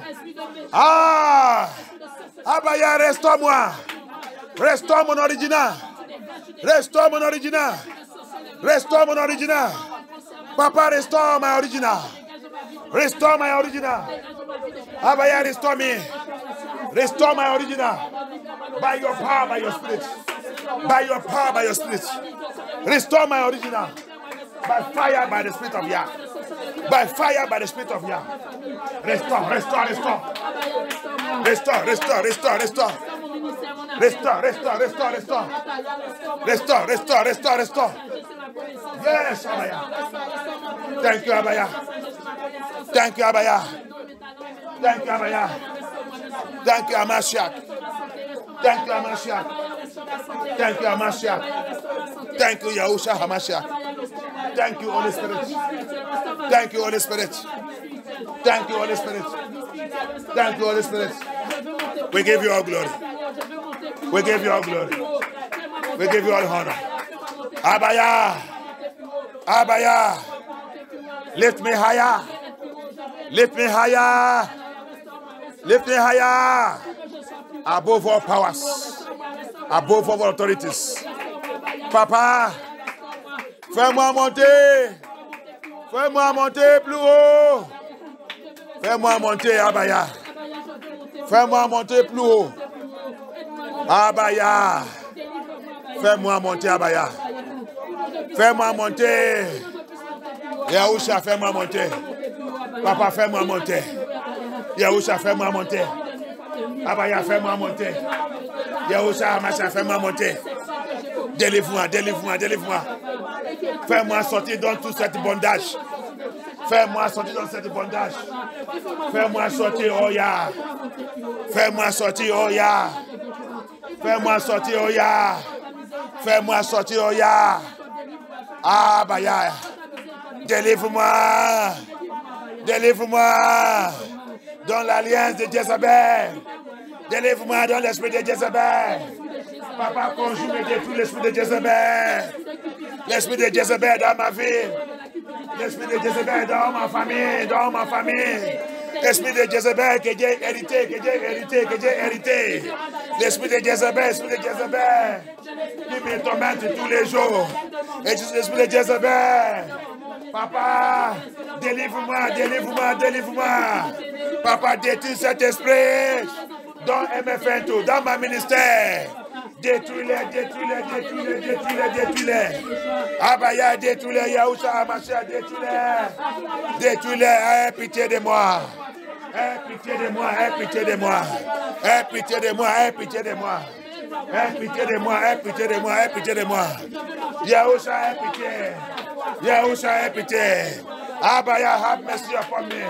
Ah, Abaya, restaure-moi. Restaure mon original. Restaure mon original. Restore my original. Papa, restore my original. Restore my original. Abaya, restore me. Restore my original. By your power, by your spirit. By your power, by your spirit. Restore my original. By fire, by the spirit of Yah. By fire, by the spirit of Yah. Restore. Restore. Yes, Abaya. Thank you, Abaya. Thank you, Abaya. Thank you, Abaya. Thank you, Hamashiach. Thank you, Hamashiach. Thank you, Hamashiach. Thank you, Yahushua Hamashiach. Thank you, Holy Spirit. Thank you, Holy Spirit. Thank you, Holy Spirit. Thank you, Holy Spirit. We give you all glory. We give you all glory. We give you all honor. Abaya. Abaya. Lift me higher. Lift me higher. Lift me higher. Above all powers. Above all authorities. Papa, fais-moi monter. Fais-moi monter plus haut. Fais-moi monter, Abaya. Fais-moi monter plus haut. Abaya. Fais-moi monter, Abaya. Fais-moi monter. Yahusha, fais-moi monter. Papa, fais-moi monter. Yahusha, fais-moi monter. Abaya, fais-moi monter. Yahusha Hamashiach, fais-moi monter. Délivre-moi, délivre-moi, délivre-moi. Fais-moi sortir dans tout cette bondage. Fais-moi sortir dans cette bondage. Fais-moi sortir, oh ya. Fais-moi sortir, oh ya. Fais-moi sortir, oh ya. Fais-moi sortir, oh ya. Ah, bah ya. Délivre-moi. Délivre-moi. Dans l'alliance de Jézabel. Délivre-moi dans l'esprit de Jézabel. Papa, conjugue et détruis l'esprit de Jézabel. L'esprit de Jézabel dans ma vie. L'esprit de Jézabel dans ma famille, dans ma famille. L'esprit de Jézabel que j'ai hérité, que j'ai hérité, que j'ai hérité. L'esprit de Jézabel, l'esprit de Jézabel qui me tormente tous les jours. Et l'esprit de Jézabel. Papa, délivre-moi, délivre-moi, délivre-moi. Papa, détruis cet esprit dans MFN2, dans ma ministère. Détruis-les, détruis-les, détruis-les, détruis-les, détruis-les. Abaya, détruis-les, Yahusha Hamashiach, détruis-les. Détruis-les, aie pitié de moi. Aie pitié de moi, aie pitié de moi. Aie pitié de moi, aie pitié de moi. Aie pitié de moi, aie pitié de moi, aie pitié de moi. Yahusha, aie pitié. Yahusha, aie pitié. Abaya, have mercy upon me.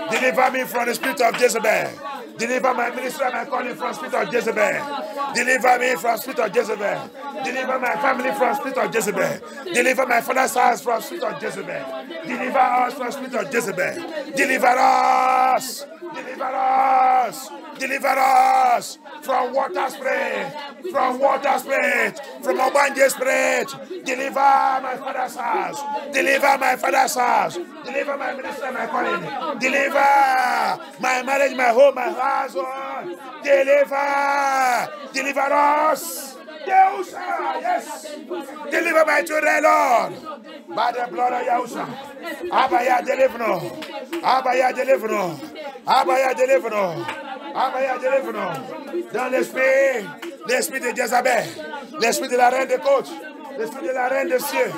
Deliver me from the spirit of Jezebel. Deliver my ministry and my calling from the spirit of Jezebel. Deliver me from the spirit of Jezebel. Deliver my family from the spirit of Jezebel. Deliver my father's house from the spirit of Jezebel. Deliver us from the spirit of Jezebel. Deliver us. Deliver us. Deliver us from water spirit. From water spirit. From Obanje spirit. Deliver my father's house. Deliver my father's house. Deliver my ministry and my calling. Deliver my marriage, my home, my household. Deliver. Deliver us. Yahusha, yes. Deliver my children, Lord. By the blood of Yahusha. Abaya, deliver us. Abaya, deliver us. Abaya, deliver us. Abaya, deliver us. Dans l'esprit de Jézabel, l'esprit de la reine des côtes, l'esprit de la reine des cieux,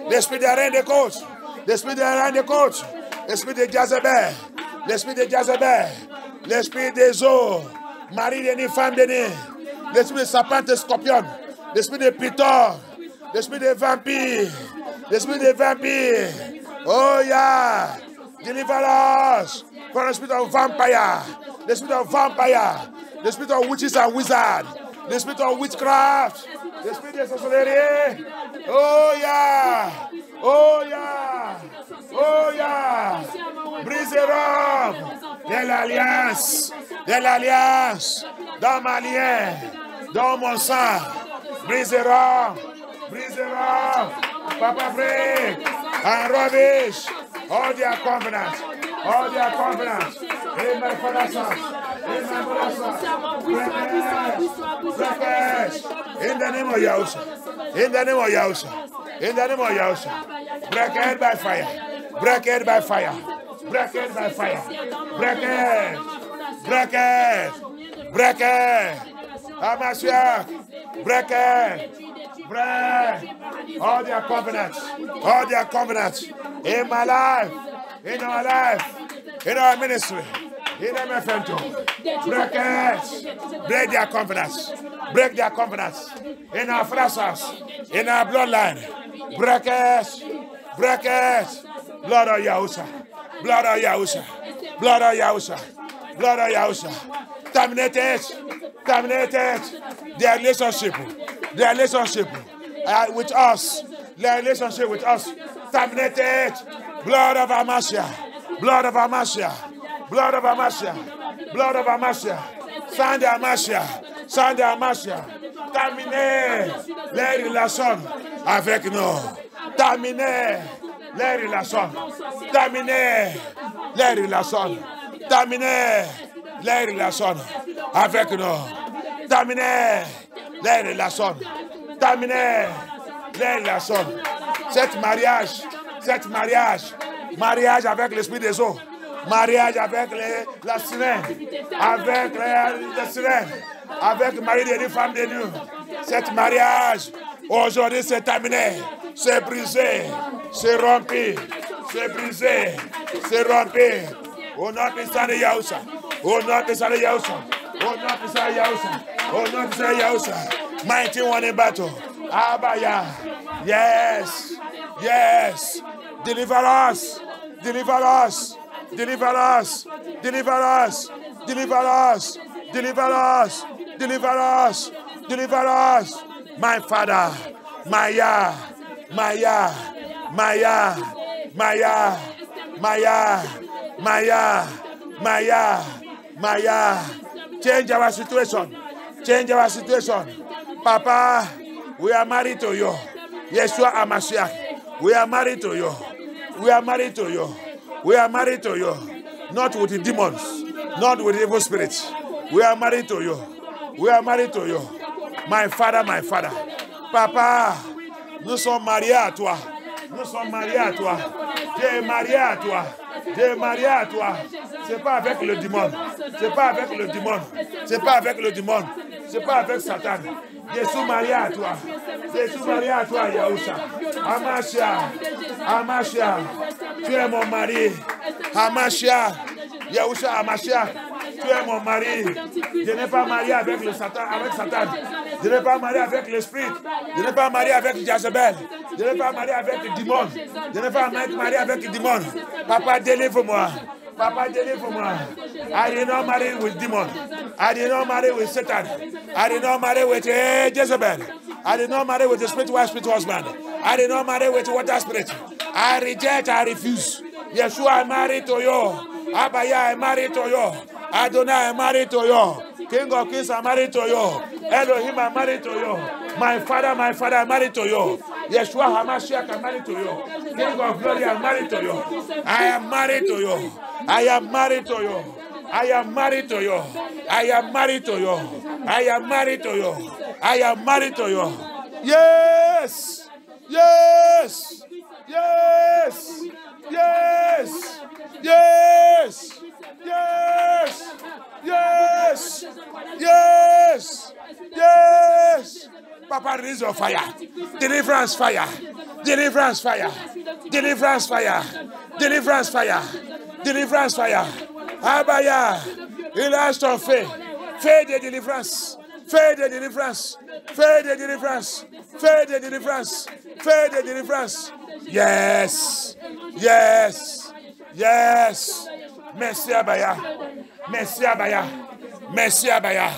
l'esprit de la reine des côtes, l'esprit de la reine des côtes, l'esprit de Jézabel, l'esprit de Jézabel, l'esprit des eaux, Marie de femme de nez, l'esprit de serpent et scorpion, l'esprit de python, l'esprit de vampire, l'esprit de vampire. Oh yeah, deliver us from the spirit of vampire, the spirit of vampire, the spirit of witches and wizards, the spirit of witchcraft, the spirit of sorcery. Oh yeah, oh yeah, oh yeah. Brise-robe de l'alliance, dans ma lien, dans mon sang. Brise-robe, brise-robe. Papa break and rubbish all their covenants, all their covenants. In my father's house, in my mother's house. In the name of Yahusha, in the name of Yahusha, in the name of Yahusha. Break it by fire, break it by fire, break it by fire, break it, break it, break it. Hamashiach, break it. Break all their covenants in my life, in our life, in our ministry, in MFN2. Break it, break their covenants in our father's house, in our bloodline. Break it, blood of Yahusha, blood of Yahusha, blood of Yahusha, blood of Yahusha. Terminate it, their relationship with us, their relationship with us. Terminate it. Blood of Hamashiach, blood of Hamashiach, blood of Hamashiach, blood of Hamashiach. Sang de Hamashiach, sang de Hamashiach. Terminez les relations avec nous. Terminez les relations. Terminez les relations. Terminez les relations avec nous. Terminez les relations. Terminez les relations. Cet mariage avec l'esprit des eaux, mariage avec la sirène, avec la sirène, avec Marie de femme de Dieu. Cet mariage, aujourd'hui, c'est terminé, c'est brisé, c'est rompu, c'est brisé, c'est rompu. Au nom puissant de Yahusha, au nom puissant de Yahusha, au nom puissant de Yahusha. Oh, not say Yahushua. Mighty one in battle. Abaya. Yes. Yes. Deliver us. Deliver us. Deliver us. Deliver us. Deliver us. Deliver us. Deliver us. Deliver us. My Father. Maya. Maya. Maya. Maya. Maya. Maya. Maya. Maya. Change our situation. Change our situation. Papa, we are married to you. Yeshua HaMashiach. We are married to you. We are married to you. We are married to you. Not with the demons. Not with the evil spirits. We are married to you. We are married to you. My Father, my Father. Papa, nous sommes mariés à toi. Nous sommes mariés à toi. Dieu est marié à toi. Dieu est marié à toi. C'est pas avec le démon. C'est pas avec le démon. C'est pas avec le démon. C'est pas avec Satan. Je suis marié à toi. Je suis marié à toi, Yahushua. HaMashiach. HaMashiach. Tu es mon mari. HaMashiach. Yahushua HaMashiach. Tu es mon mari. Je n'ai pas marié avec le Satan, avec Satan. Je n'ai pas marié avec l'esprit. Je n'ai pas marié avec Jezebel. Je n'ai pas marié avec le démon. Je n'ai pas marié avec le démon. Papa, délivre-moi. Papa, deliver-moi. I did not marry with demon. I did not marry with Satan. I did not marry with Jezebel. I did not marry with the spiritual husband. I did not marry with water spirit. I reject, I refuse. Yeshua, I marry to you. Abaya, I marry to you. Adonai, I marry to you. King of Kings, I marry to you. Elohim, I marry to you. My Father, I marry to you. Yeshua HaMashiach, I marry to you. King of Glory, I marry to you. I am married to you. I am married to you. I am married to you. I am married to you. I am married to you. I am married to you. Yes. Yes. Yes. Yes. Yes. Yes. Yes. Yes. Yes. Papa, release your fire. Deliverance fire. Deliverance fire. Deliverance fire. Deliverance fire. Deliverance fire. Abaya. Il a ton fait. Fais de délivrance. Fais de délivrance. Fais de délivrance. Fais de délivrance. Fais de délivrance. Yes. Yes. Yes. Merci Abaya. Merci Abaya. Merci Abaya.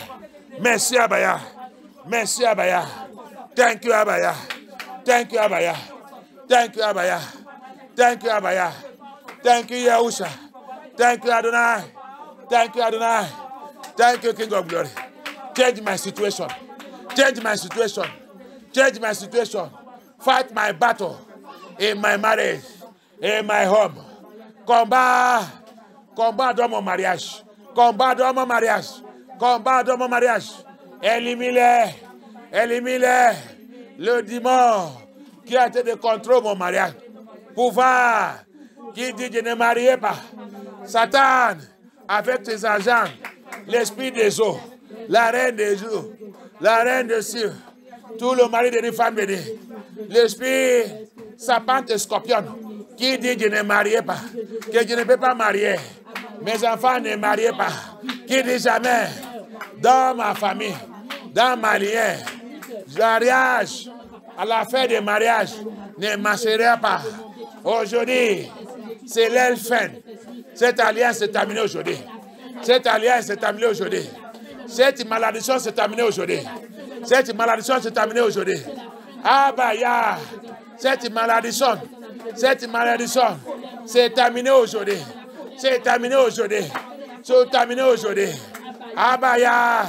Merci Abaya. Merci Abaya. Thank you Abaya. Thank you Abaya. Thank you Abaya. Thank you Abaya. Thank you Yahushua. Thank you Adonai. Thank you Adonai. Thank you King of Glory. Change my situation. Change my situation. Change my situation. Fight my battle in my marriage, in my home. Combat. Combat dans mon mariage. Combat dans mon mariage. Combat dans mon mariage. Élimine-les. Élimine-les. Le démon qui a été de contrôler mon mariage. Pouvoir qui dit je ne mariez pas. Satan, avec tes agents, l'esprit des eaux, la reine des eaux, la reine des cieux, tout le mari des femmes bénies, l'esprit serpent et scorpion, qui dit je ne mariez pas, que je ne peux pas marier, mes enfants ne marient pas, qui dit jamais, dans ma famille, dans ma lien, mariage, à la fin du mariage, ne marcherait pas. Aujourd'hui, c'est l'heure fin. Cette alliance est terminée aujourd'hui. Cette alliance est terminée aujourd'hui. Cette malédiction s'est terminée aujourd'hui. Cette malédiction s'est terminée aujourd'hui. Abaya, cette malédiction c'est terminé aujourd'hui. C'est terminé aujourd'hui. C'est terminé aujourd'hui. Abaya,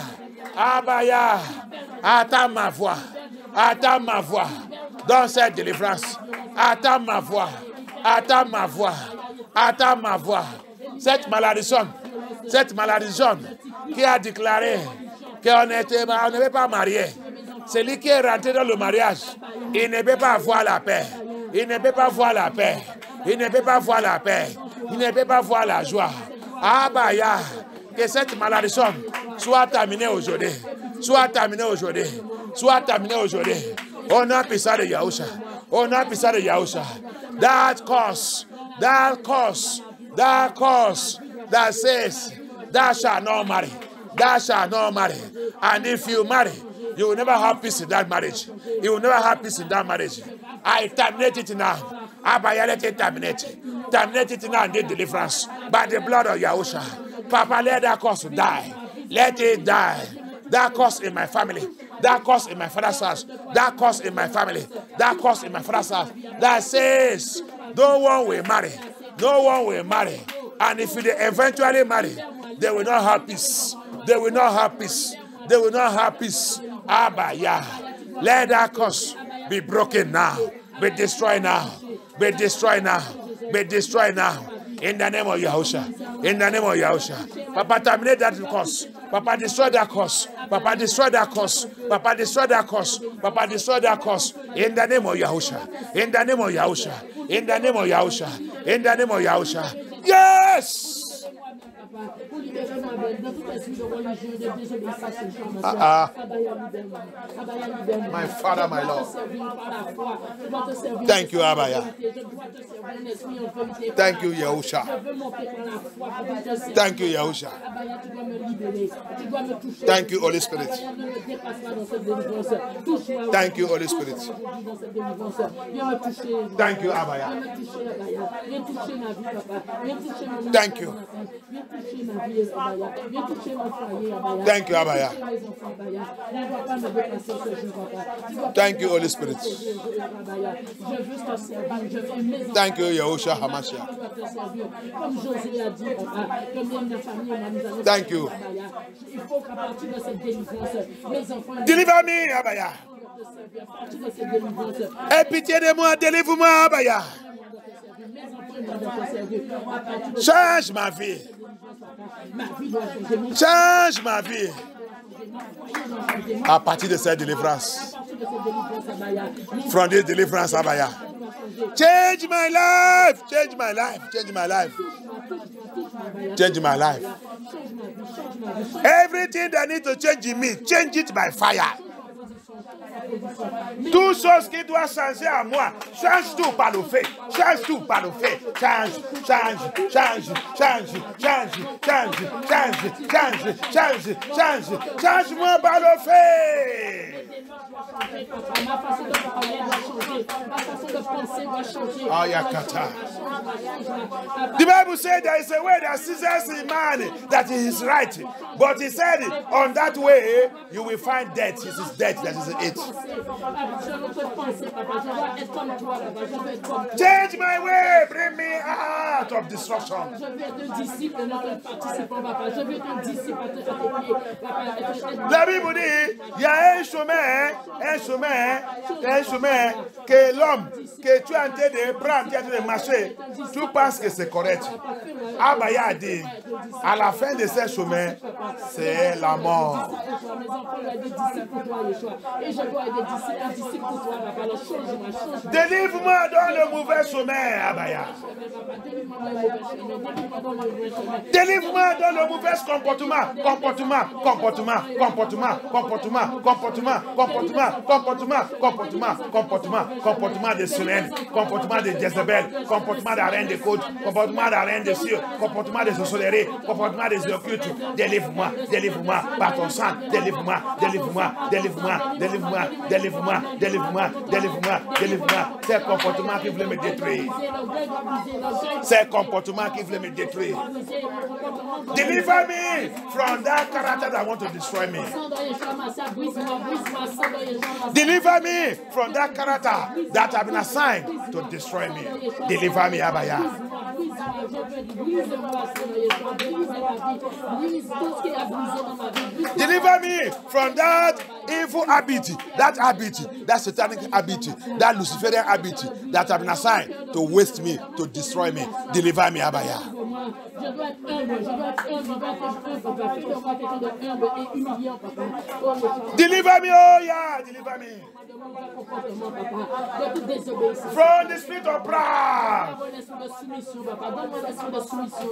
Abaya, attends ma voix. Attends ma voix dans cette délivrance. Attends ma voix. Attends ma voix. Attends ma voix. Cette malédiction qui a déclaré qu'on ne veut pas marier. Celui qui est rentré dans le mariage, il ne peut pas voir la paix. Il ne peut pas voir la paix. Il ne peut pas voir la paix. Il ne peut pas voir la joie. Abaya, que cette malédiction soit terminée aujourd'hui. Soit terminée aujourd'hui. Soit terminée aujourd'hui. Au nom puissant de Yahushua. Au nom puissant de Yahushua. That cause that says, thou shalt not marry. thou shalt not marry. And if you marry, you will never have peace in that marriage. You will never have peace in that marriage. I terminate it now. Abaya, let it terminate. Terminate it now and get deliverance by the blood of Yahusha. Papa, let that curse die. Let it die. That curse in my family. That curse in my father's house. That curse in my family. That curse in my father's house. That says no one will marry. No one will marry. And if they eventually marry, they will not have peace. They will not have peace. They will not have peace. Abaya. Let that curse be broken now. Be destroyed now. Be destroyed now. Be destroyed now. In the name of Yahusha. In the name of Yahusha. Papa, terminate that curse. Papa, destroy that curse. Papa, destroy that curse. Papa, destroy that curse. Papa, destroy that curse. In the name of Yahusha. In the name of Yahusha. In the name of Yahusha. In the name of Yahusha. Yes! My Father, my Lord. Thank you, Abaya. Thank you, Yahusha. Thank you, Yahusha. Thank you, Holy Spirit. Thank you, Holy Spirit. Thank you, Abaya. Thank you. Thank you, Abaya. Thank you, Holy Spirit. Thank you, Yahushua Hamashiach. Thank you. Deliver me, Abaya. Aie pitié de moi, délivre-moi, Abaya. Change ma vie. Change ma vie. À partir de cette délivrance. From this deliverance, Abaya. Change my life. Change my life. Change my life. Change my life. Everything that needs to change in me, change it by fire. Tout chose qui doit changer à moi, change tout par le feu. Change tout par le feu. Change, change, change, change, change, change, change, change, change, change, change-moi par le feu. Oh, Yakata. The Bible said there is a way that ceases in man that is right. But he said, on that way, you will find death. It is death that is it. Change my way, bring me out of destruction. La Bible dit, il y a un chemin que l'homme que tu es en train de prendre, tu es en train de marcher, tu penses que c'est correct. Abaya a dit, à la fin de ce chemin, c'est la mort. Délivre-moi dans le mauvais chemin, Abaya. Délivre-moi dans le mauvais comportement, comportement de Solène, comportement de Jezebel, comportement de la reine de côte, comportement de la reine de Syr, comportement de sorcellerie, comportement des occultes. Délivre-moi, délivre-moi par ton sang, délivre-moi, délivre-moi, délivre-moi, délivre-moi, délivre-moi, délivre-moi, délivre-moi, délivre-moi. C'est le comportement qui voulait me détruire. C'est le comportement qui voulait me détruire. Deliver me from that character that want to destroy me. Deliver me from that character that have been assigned to destroy me. Deliver me, Abaya. Deliver me from that evil habit, that satanic habit, that Luciferian habit that have been assigned to waste me, to destroy me. Deliver me, Abaya. Deliver me, oh yeah, deliver me. From the spirit of pride.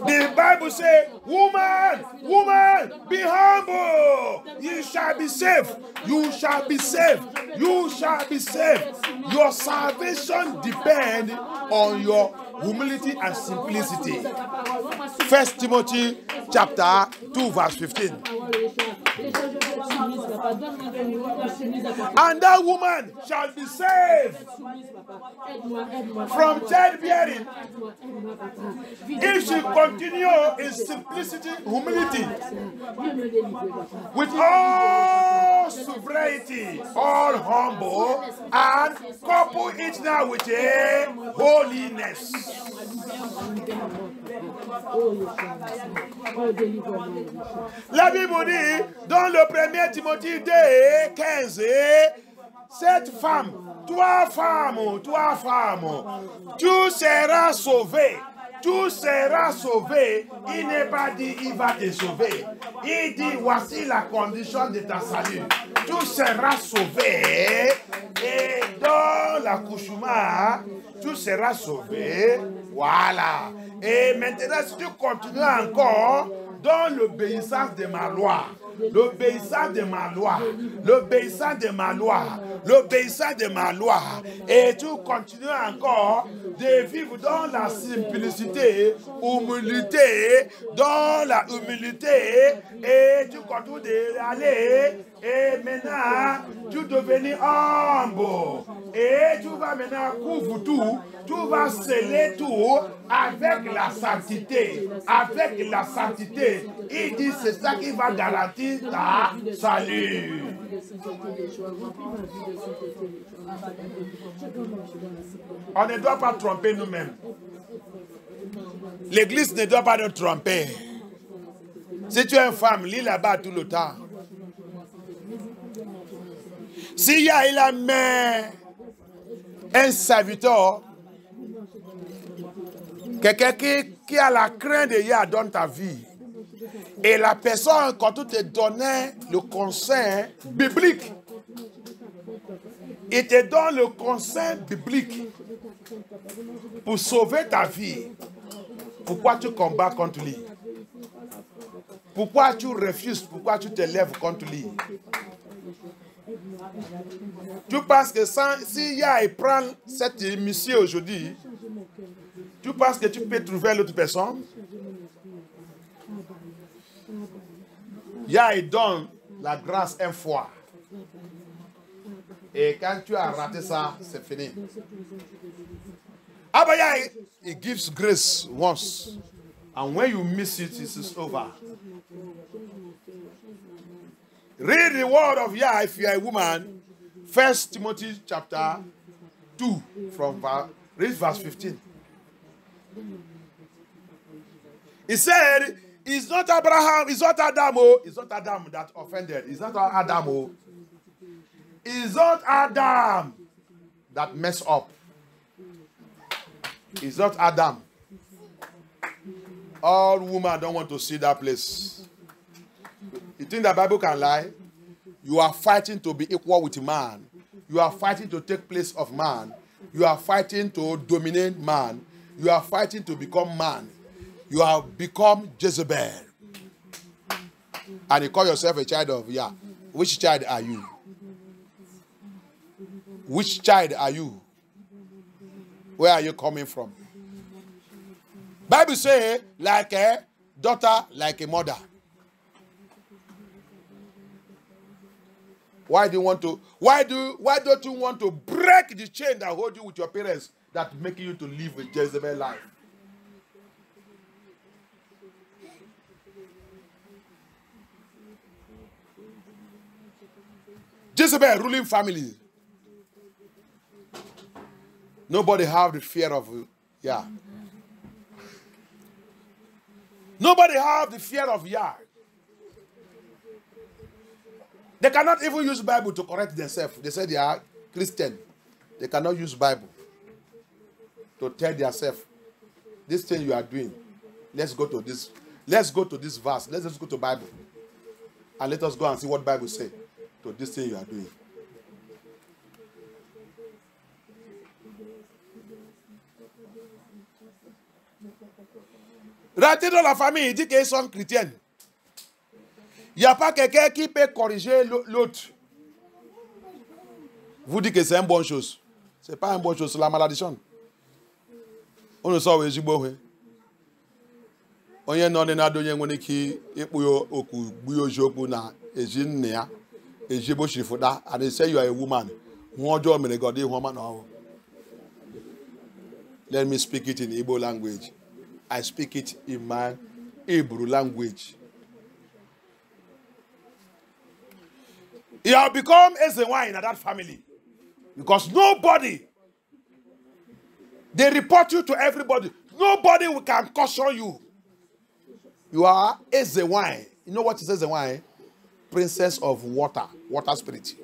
The Bible says, woman, be humble. You shall be saved. You shall be saved. You shall be saved. Your salvation depends on your humility and simplicity. 1 Timothy chapter 2 verse 15. And that woman shall be saved from childbearing if she continue in simplicity, humility, with all sobriety, all humble, and couple it now with a holiness. La Bible dit dans le 1er Timothée 2:15, cette femme, toi femme, tu seras sauvé. Tu seras sauvé. Il n'est pas dit il va te sauver. Il dit voici la condition de ta salut. Tu seras sauvé. Et dans l'accouchement, tu seras sauvé. Voilà. Et maintenant, si tu continues encore dans l'obéissance de ma loi, l'obéissance de ma loi, l'obéissance de ma loi, l'obéissance de ma loi, et tu continues encore de vivre dans la simplicité, humilité, dans la humilité, et tu continues d'aller, et maintenant tu deviens humble, et tu vas maintenant couvrir tout, tu vas sceller tout avec la sainteté, avec la sainteté. Il dit c'est ça qui va garantir ta salut. On ne doit pas tromper nous-mêmes. L'église ne doit pas nous tromper. Si tu es une femme, lis là-bas tout le temps. Si il a mis un serviteur, quelqu'un qui a la crainte de Yah dans ta vie, et la personne, quand tu te donnait le conseil biblique, il te donne le conseil biblique pour sauver ta vie. Pourquoi tu combats contre lui? Pourquoi tu refuses? Pourquoi tu te lèves contre lui? Tu penses que si Yah prend cette émission aujourd'hui, tu penses que tu peux trouver l'autre personne? Yah donne la grâce une fois. Et quand tu as raté ça, c'est fini. Ah, but Yah, he gives grace once. And when you miss it, it's over. Read the word of Yah if you are a woman. 1 Timothy chapter 2, read verse 15. He said, it's not Abraham, it's not Adam, it's not Adam that offended. It's not Adam, it's not Adam that messed up. It's not Adam. All women don't want to see that place. You think the Bible can lie? You are fighting to be equal with man. You are fighting to take place of man. You are fighting to dominate man. You are fighting to become man. You have become Jezebel. And you call yourself a child of Yah. Which child are you? Which child are you? Where are you coming from? Bible says, like a daughter, like a mother. Why don't you want to break the chain that hold you with your parents that making you to live a Jezebel life? Jezebel ruling family. Nobody have the fear of Yah. Nobody have the fear of Yah. They cannot even use Bible to correct themselves. They say they are Christian. They cannot use Bible to tell themselves, this thing you are doing, let's go to this. Let's go to this verse. Let's just go to Bible. And let us go and see what Bible says to this thing you are doing. Raté dans la famille, il dit qu'ils sont chrétiens. Il n'y a pas quelqu'un qui peut corriger l'autre. Vous dites que c'est une bonne chose. Ce n'est pas une bonne chose, c'est la malédiction. On ne sait pas où est-ce. On y a un homme qui est oku buyo jobu na ejin ya and they say you are a woman. Let me speak it in Igbo language. I speak it in my Hebrew language. You have become as a wine in that family. Because nobody, they report you to everybody. Nobody can caution you. You are as a wine. You know what is as a wine? Princess of water, water spirit.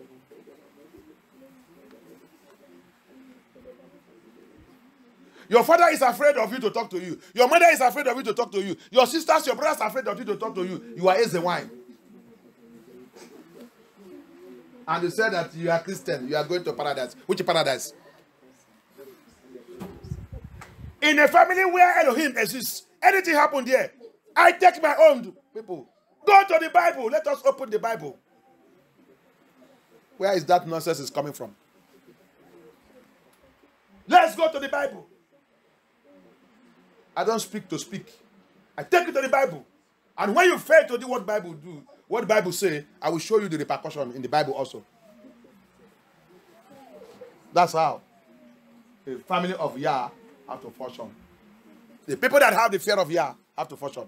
Your father is afraid of you to talk to you. Your mother is afraid of you to talk to you. Your sisters, your brothers are afraid of you to talk to you. You are as a wine. And you said that you are Christian. You are going to paradise. Which paradise? In a family where Elohim exists, anything happened there, I take my own people. Go to the Bible. Let us open the Bible. Where is that nonsense is coming from? Let's go to the Bible. I don't speak to speak. I take you to the Bible. And when you fail to do what Bible do, what the Bible say, I will show you the repercussion in the Bible also. That's how the family of Yah have to function. The people that have the fear of Yah have to function.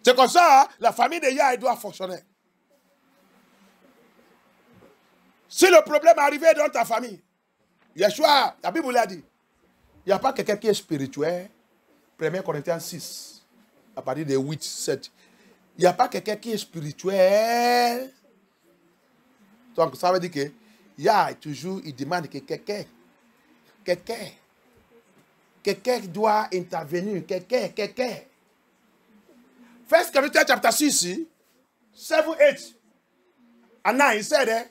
C'est comme ça, la famille de Yah doit fonctionner. Si le problème arrivait dans ta famille, Yeshua, la Bible l'a dit, il n'y a pas quelqu'un qui est spirituel. 1 Corinthiens 6, à partir de 8, 7. Il n'y a pas quelqu'un qui est spirituel. Donc, ça veut dire que Yah, toujours, il demande que quelqu'un doit intervenir. Quelqu'un. 1 Corinthians chapter 6, 7, 8, and 9, he said,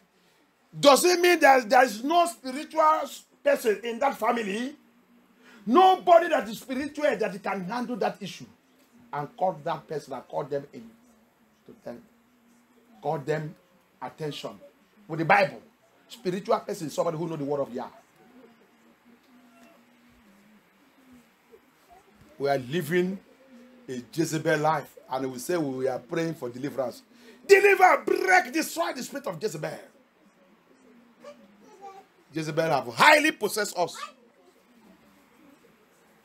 does it mean that there is no spiritual person in that family? Nobody that is spiritual that can handle that issue and call that person and call them in to them, call them attention. With the Bible, spiritual person is somebody who knows the word of Yah. We are living a Jezebel life, and we say we are praying for deliverance. Deliver, break, destroy the spirit of Jezebel. Jezebel have highly possessed us.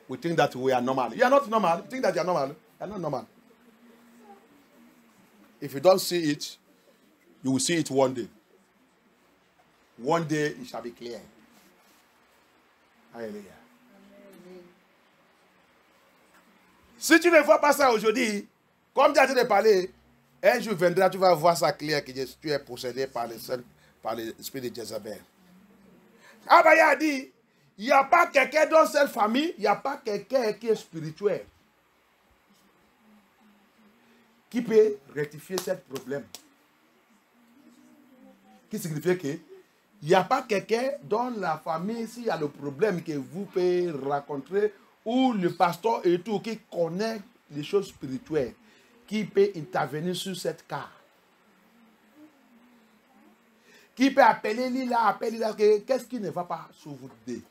We think that we are normal. You are not normal. You think that you are normal. You are not normal. If you don't see it, you will see it one day. One day it shall be clear. Hallelujah. Si tu ne vois pas ça aujourd'hui, comme Dieu t'a parlé, un jour viendra, tu vas voir ça clair que tu es possédé par l'esprit de Jezebel. Abaya a dit, il n'y a pas quelqu'un dans cette famille, il n'y a pas quelqu'un qui est spirituel qui peut rectifier ce problème. Qui signifie que il n'y a pas quelqu'un dans la famille, s'il y a le problème que vous pouvez rencontrer, ou le pasteur et tout, qui connaît les choses spirituelles, qui peut intervenir sur cette cas. Qui peut appeler Lila, qu'est-ce qui ne va pas sur vous deux?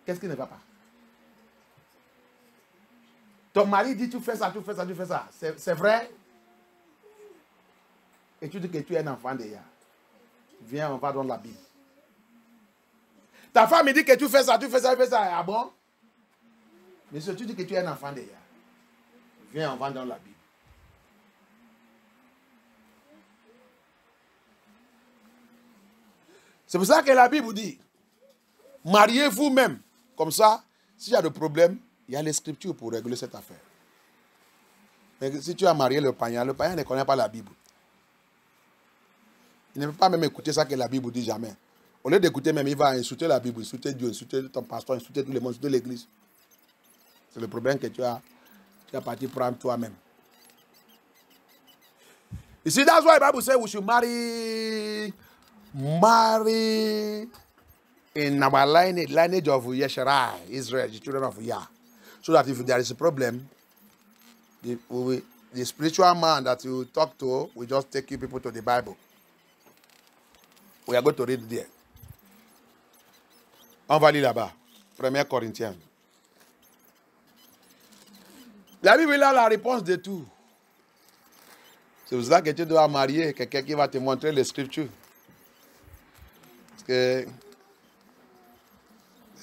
Qu'est-ce qui ne va pas? Ton mari dit tu fais ça, tu fais ça, tu fais ça. C'est vrai? Et tu dis que tu es un enfant de Yah. Viens, on va dans la Bible. Ta femme dit que tu fais ça, tu fais ça, tu fais ça. Ah bon? Mais si tu dis que tu es un enfant de Yah, viens, on va dans la Bible. C'est pour ça que la Bible dit, mariez-vous même. Comme ça, s'il y a des problèmes, il y a les Scriptures pour régler cette affaire. Mais si tu as marié le païen ne connaît pas la Bible. Il ne peut pas même écouter ça que la Bible dit jamais. Au lieu d'écouter même, il va insulter la Bible, insulter Dieu, insulter ton pasteur, insulter tout le monde, insulter l'église. C'est le problème que tu as parti prendre toi-même. You see, that's why the Bible says we should marry in our lineage of Yesharai, Israel, the children of Yah. So that if there is a problem, the spiritual man that you talk to will just take you people to the Bible. We are going to read there. On va lire là-bas. 1 Corinthiens. La Bible a la réponse de tout. C'est pour ça que tu dois marier quelqu'un qui va te montrer les scriptures. Parce que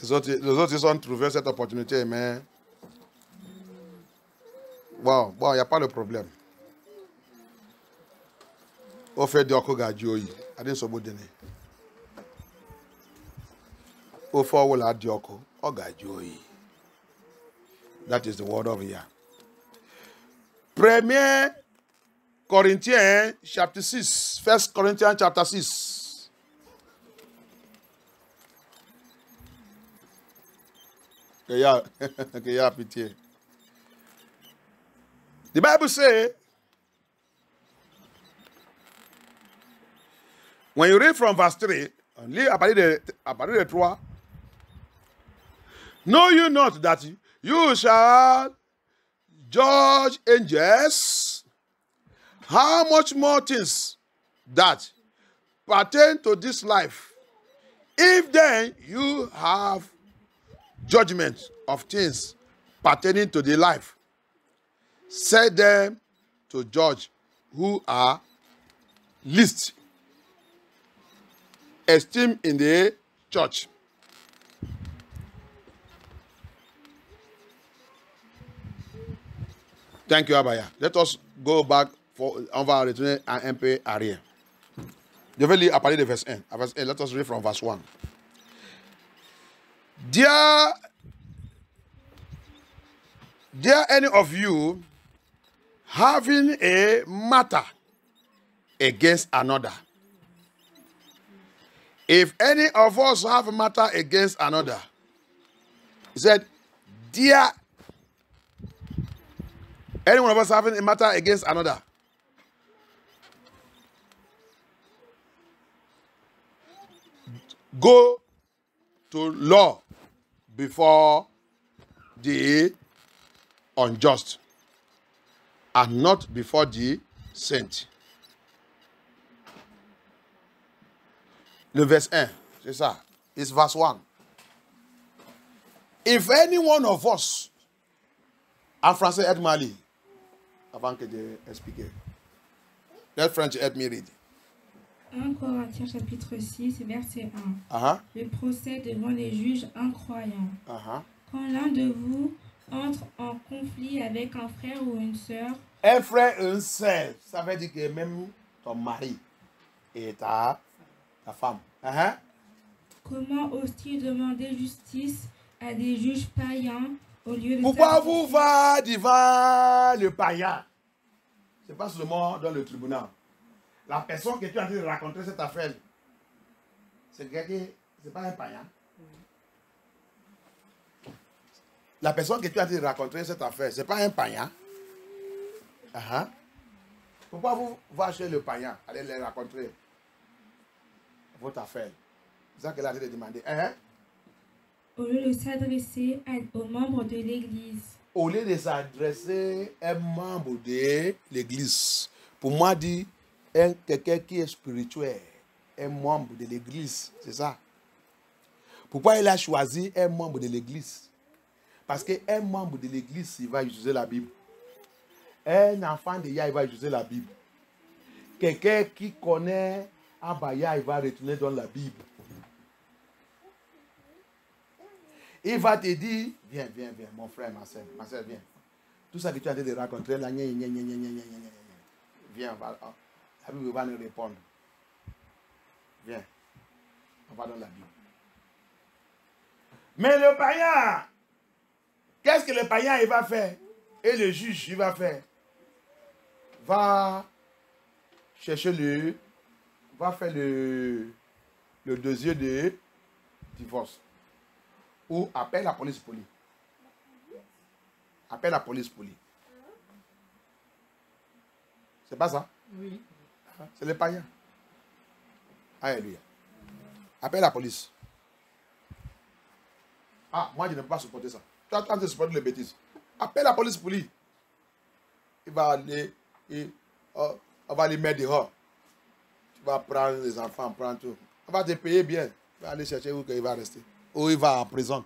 les autres ils ont trouvé cette opportunité, mais bon, il n'y a pas de problème. Au fait de Okogadioyi, Adin Sobodene. Au fait de Adioko, Ogadioyi. That is the word of Yah. 1 Corinthians chapter 6. 1 Corinthians chapter 6. Que y a pitié. The Bible says, when you read from verse 3, lis à partir de 3, know you not that you shall judge angels? How much more things that pertain to this life? If then you have judgment of things pertaining to the life, set them to judge who are least esteemed in the church. Thank you, Abaya. Let us go back. On va retourner un peu arrière. Je vais lire à partir de verset 1. Let us read from verse 1. Dear any of you having a matter against another. If any of us have a matter against another, he said, dear any one of us having a matter against another, go to law before the unjust and not before the saint. Le verse 1, c'est ça. It's verse 1. If any one of us, en français, aide-moi à lire, avant que je explique. Let French help me read. 1 Corinthiens chapitre 6, verset 1. Uh-huh. Le procès devant les juges incroyants. Uh-huh. Quand l'un de vous entre en conflit avec un frère ou une sœur, Un frère et une sœur, ça veut dire que même ton mari et ta femme. Uh-huh. comment ose-t-il demander justice à des juges païens au lieu de Pourquoi vous va devant le païen? C'est pas seulement dans le tribunal. La personne que tu as en train de raconter cette affaire, c'est pas un païen. La personne que tu as en train de raconter cette affaire, c'est pas un païen. Uh-huh. Pourquoi vous va chez le païen, allez les raconter votre affaire? C'est ça qu'elle a dit de demander. Uh-huh. Au lieu de s'adresser aux membres de l'Église. Au lieu de s'adresser à un membre de l'Église. Pour moi, dit quelqu'un qui est spirituel, un membre de l'Église, c'est ça. Pourquoi il a choisi un membre de l'Église? Parce qu'un membre de l'Église, il va utiliser la Bible. Un enfant de Yah, il va utiliser la Bible. Quelqu'un qui connaît Abaya, il va retourner dans la Bible. Il va te dire, viens, mon frère, ma soeur, viens. Tout ça que tu as de raconter, là, viens, la Bible va nous répondre. Viens, on va dans la Bible. Mais le païen, qu'est-ce que le païen il va faire? Et le juge, il va faire? Va chercher va faire le dossier de divorce. Ou appelle la police pour lui. Appelle la police pour lui. C'est pas ça? Oui. C'est le païen. Alléluia. Appelle la police. Ah, moi je ne peux pas supporter ça. Tu as tenté de supporter les bêtises. Appelle la police pour lui. Il va aller, on va lui mettre dehors. Tu vas prendre les enfants, prendre tout. On va te payer bien. Tu vas aller chercher où il va rester. Ou il va en prison.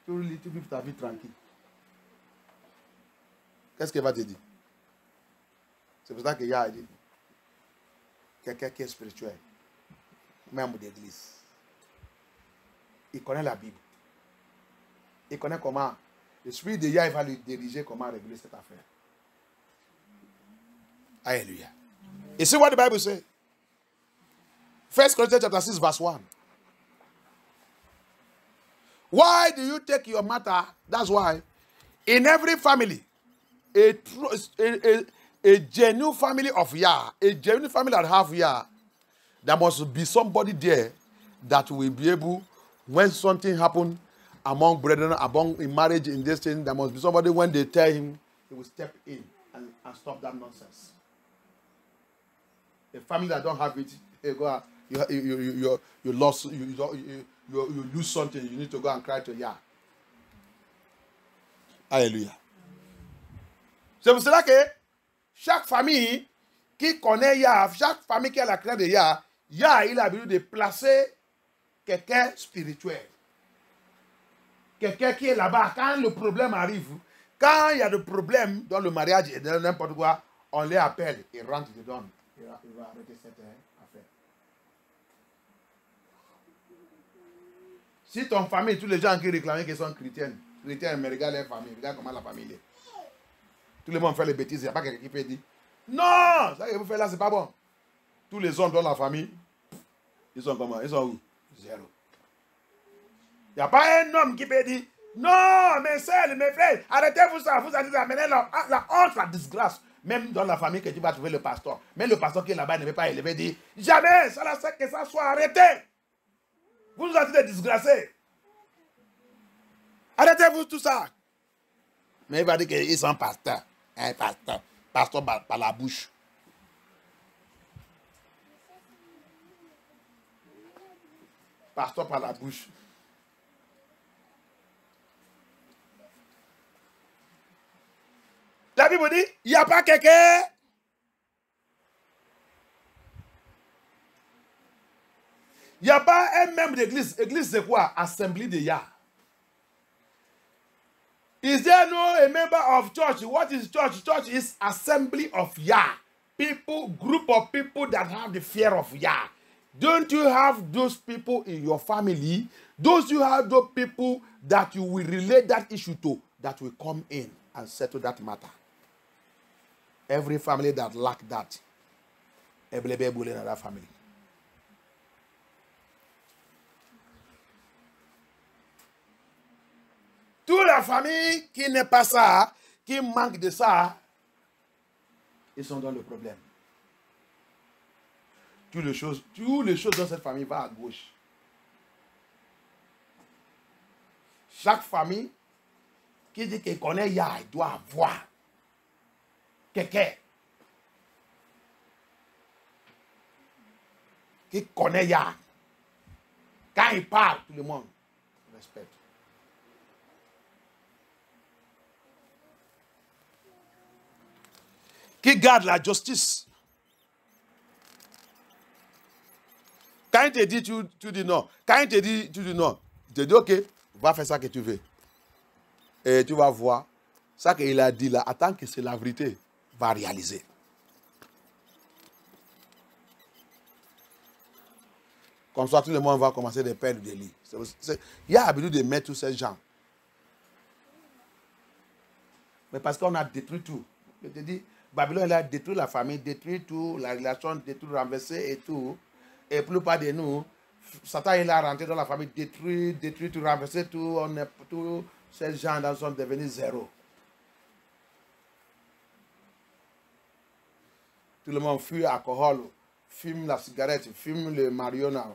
Tu vis ta vie tranquille. Qu'est-ce qu'il va te dire? C'est pour ça qu'il y a quelqu'un qui est spirituel, membre d'église. Il connaît la Bible. Il connaît comment. L'esprit de Yah, il va lui diriger comment régler cette affaire. Alléluia. You see what the Bible says? 1 Corinthians chapter 6, verse 1. Why do you take your matter? That's why. In every family, a genuine family of Yah, a genuine family that have Yah, there must be somebody there that will be able, when something happens among brethren, in marriage, in this thing, there must be somebody when they tell him, he will step in and stop that nonsense. A family that don't have it, you go out, you lost, you lose something, you need to go and cry to Yah. Alléluia. C'est pour cela que chaque famille qui connaît Yah, chaque famille qui a la crainte de Yah, Yah, il a l'habitude de placer quelqu'un spirituel. Quelqu'un qui est là-bas, quand le problème arrive, quand il y a des problèmes dans le mariage et dans n'importe quoi, on les appelle, ils rentrent dedans. Il va arrêter cette affaire. Si ton famille, tous les gens qui réclament qu'ils sont chrétiens, mais regarde leur famille, regarde comment la famille est. Tout le monde fait les bêtises, il n'y a pas quelqu'un qui peut dire non, ça que vous faites là, c'est pas bon. Tous les hommes dans la famille, ils sont comment? Ils sont où? Zéro. Il n'y a pas un homme qui peut dire non, mes soeurs, mes frères, arrêtez-vous ça, vous allez amener la honte, la disgrâce. Même dans la famille que tu vas trouver le pasteur. Même le pasteur qui est là-bas ne veut pas élever, dit jamais, ça là, c'est que ça soit arrêté. Vous nous êtes des disgracés. Arrêtez-vous tout ça. Mais il va dire qu'ils sont pasteurs. Un pasteur. Pasteur par la bouche. Pasteur par la bouche. La Bible dit, il n'y a pas quelqu'un. Il n'y a pas un membre d'église. Église, c'est quoi? Assemblée de Yah. Is there no a member of church? What is church? Church is assembly of Yah. People, group of people that have the fear of Yah. Don't you have those people in your family? Those you have those people that you will relate that issue to, that will come in and settle that matter. Every family that lack that, every another family. Toute la famille qui n'est pas ça, qui manque de ça, ils sont dans le problème. Toutes les choses dans cette famille vont à gauche. Chaque famille qui dit qu'elle connaît Yah, il doit avoir quelqu'un qui connaît Yah. Quand il parle, tout le monde respecte. Qui garde la justice. Quand il te dit, tu dis non. Quand il te dit, tu dis non. Il te dit, ok, va faire ça que tu veux. Et tu vas voir, ça qu'il a dit là, attends que c'est la vérité, va réaliser. Comme ça, tout le monde va commencer de perdre des lits. Il y a l'habitude de mettre tous ces gens. Mais parce qu'on a détruit tout. Je te dis, Babylone a détruit la famille, détruit tout, la relation, détruit, renversé et tout. Et la plupart de nous, Satan il a rentré dans la famille, détruit tout, renversé tout. On est tous ces gens là sont devenus zéro. Tout le monde fuit l'alcool, fume la cigarette, fume le marijuana,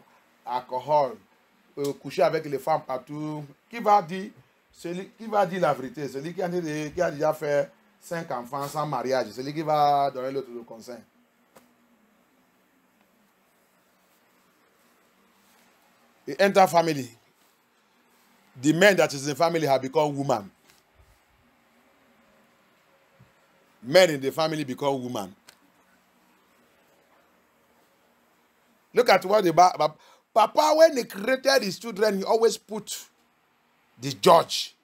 alcool, coucher avec les femmes partout. Qui va dire la vérité? Celui qui a déjà fait 5 enfants sans mariage, celui qui va donner l'autre le conseil. The entire family, the men that is in the family have become women. Men in the family become women. Look at what the Papa, when he created his children, he always put the judge.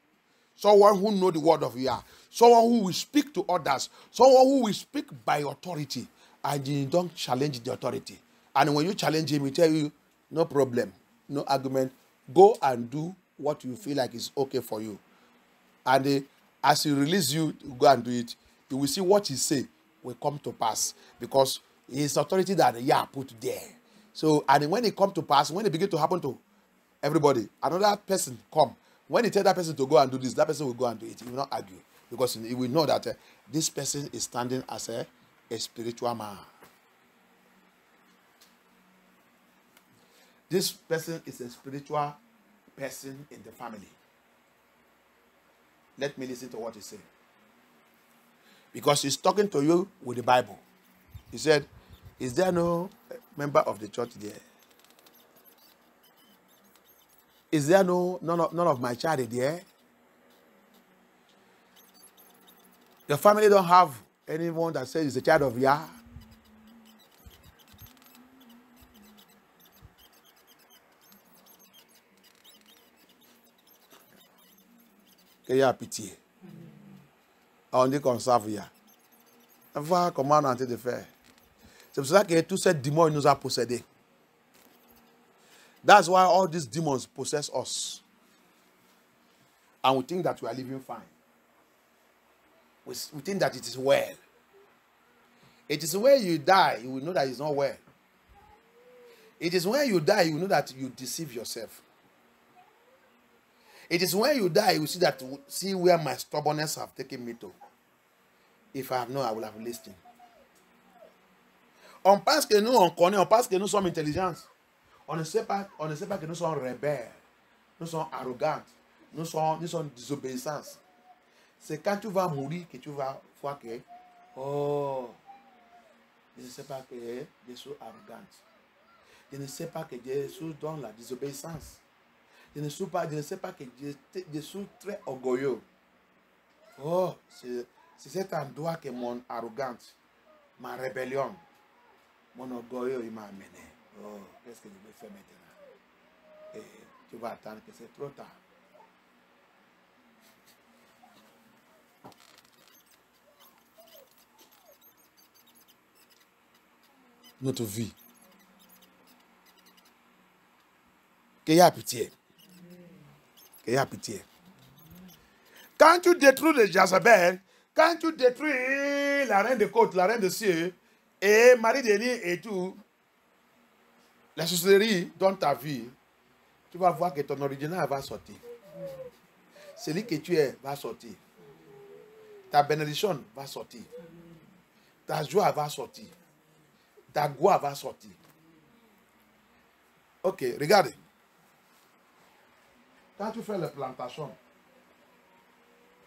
someone who knows the word of Yah, someone who will speak to others, someone who will speak by authority, and you don't challenge the authority. And when you challenge him, he tell you, no problem, no argument, go and do what you feel like is okay for you. And as he release you, go and do it, you will see what he say will come to pass, because it's authority that Yah put there. So, and when it come to pass, when it begin to happen to everybody, another person come. When he tell that person to go and do this, that person will go and do it. He will not argue, because he will know that this person is standing as a spiritual man. This person is a spiritual person in the family. Let me listen to what he said. Because he's talking to you with the Bible. He said, is there no member of the church there? Is there none of my child there? Your family don't have anyone that says he's a child of Yah? Que Yah a pitié. On dit qu'on savent Yah. On va comment on est en train de faire. C'est pour ça que tout ces démons nous a possédés. That's why all these demons possess us. And we think that we are living fine. We think that it is well. It is when you die, you will know that it's not well. It is when you die, you will know that you deceive yourself. It is when you die, you will see where my stubbornness have taken me to. If I have known, I will have listened. On pense que nous, on connaît, on pense que nous sommes intelligents. On ne sait pas que nous sommes rebelles, nous sommes arrogants, nous sommes désobéissants. C'est quand tu vas mourir que tu vas voir que, oh, je ne sais pas que je suis arrogant. Je ne sais pas que je suis dans la désobéissance. Je ne sais pas que je suis très orgueilleux. Oh, c'est cet endroit que mon arrogance, ma rébellion, mon orgueil, il m'a amené. Oh, qu'est-ce que je vais faire maintenant? Et tu vas attendre que c'est trop tard. Notre vie. Qu'il y a pitié. Qu'il y a pitié. Quand tu détruis le Jezabel, quand tu détruis la reine de côte, la reine de cieux, et Marie-Denis et tout, la sorcellerie dans ta vie, tu vas voir que ton original va sortir. Celui que tu es va sortir. Ta bénédiction va sortir. Ta joie va sortir. Ta gloire va sortir. Ok, regardez. Quand tu fais la plantation,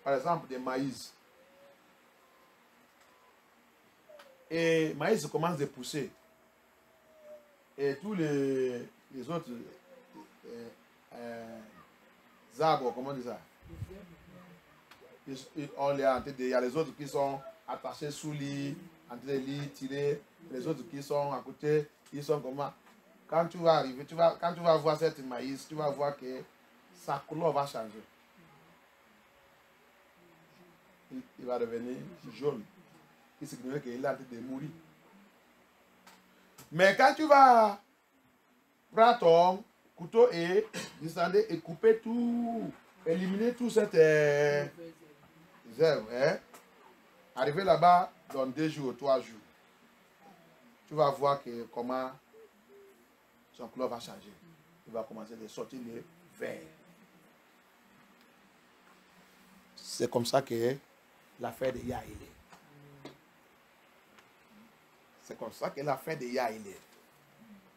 par exemple de maïs, et maïs commence à pousser, et tous les autres arbres, comment on dit ça? Il y a les autres qui sont attachés sous lit, en train de lit, tirer, les autres qui sont à côté, ils sont comment? Quand tu vas arriver, quand tu vas voir cette maïs, tu vas voir que sa couleur va changer. Il va devenir jaune. Qui signifie qu'il est en train de mourir. Mais quand tu vas prendre ton couteau et descendre et couper tout, éliminer tout cette zèbre, arriver là-bas dans 2 jours, 3 jours, tu vas voir que comment son couleur va changer. Il va commencer à sortir le vert. C'est comme ça que l'affaire de Yah il est. C'est comme ça que l'affaire de Yah il est.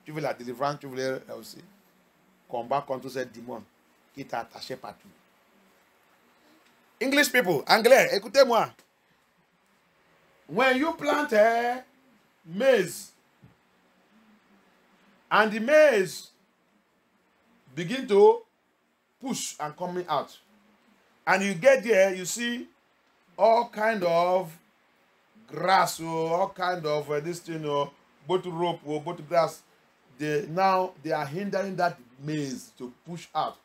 Tu veux la délivrance, tu voulais aussi combattre contre ces démons qui t'a attaché partout. English people, anglais, écoutez-moi. When you plant maize and the maize begin to push and coming out, and you get there, you see all kind of grass or all kind of this thing or both rope or both grass. Now they are hindering that maize to push out.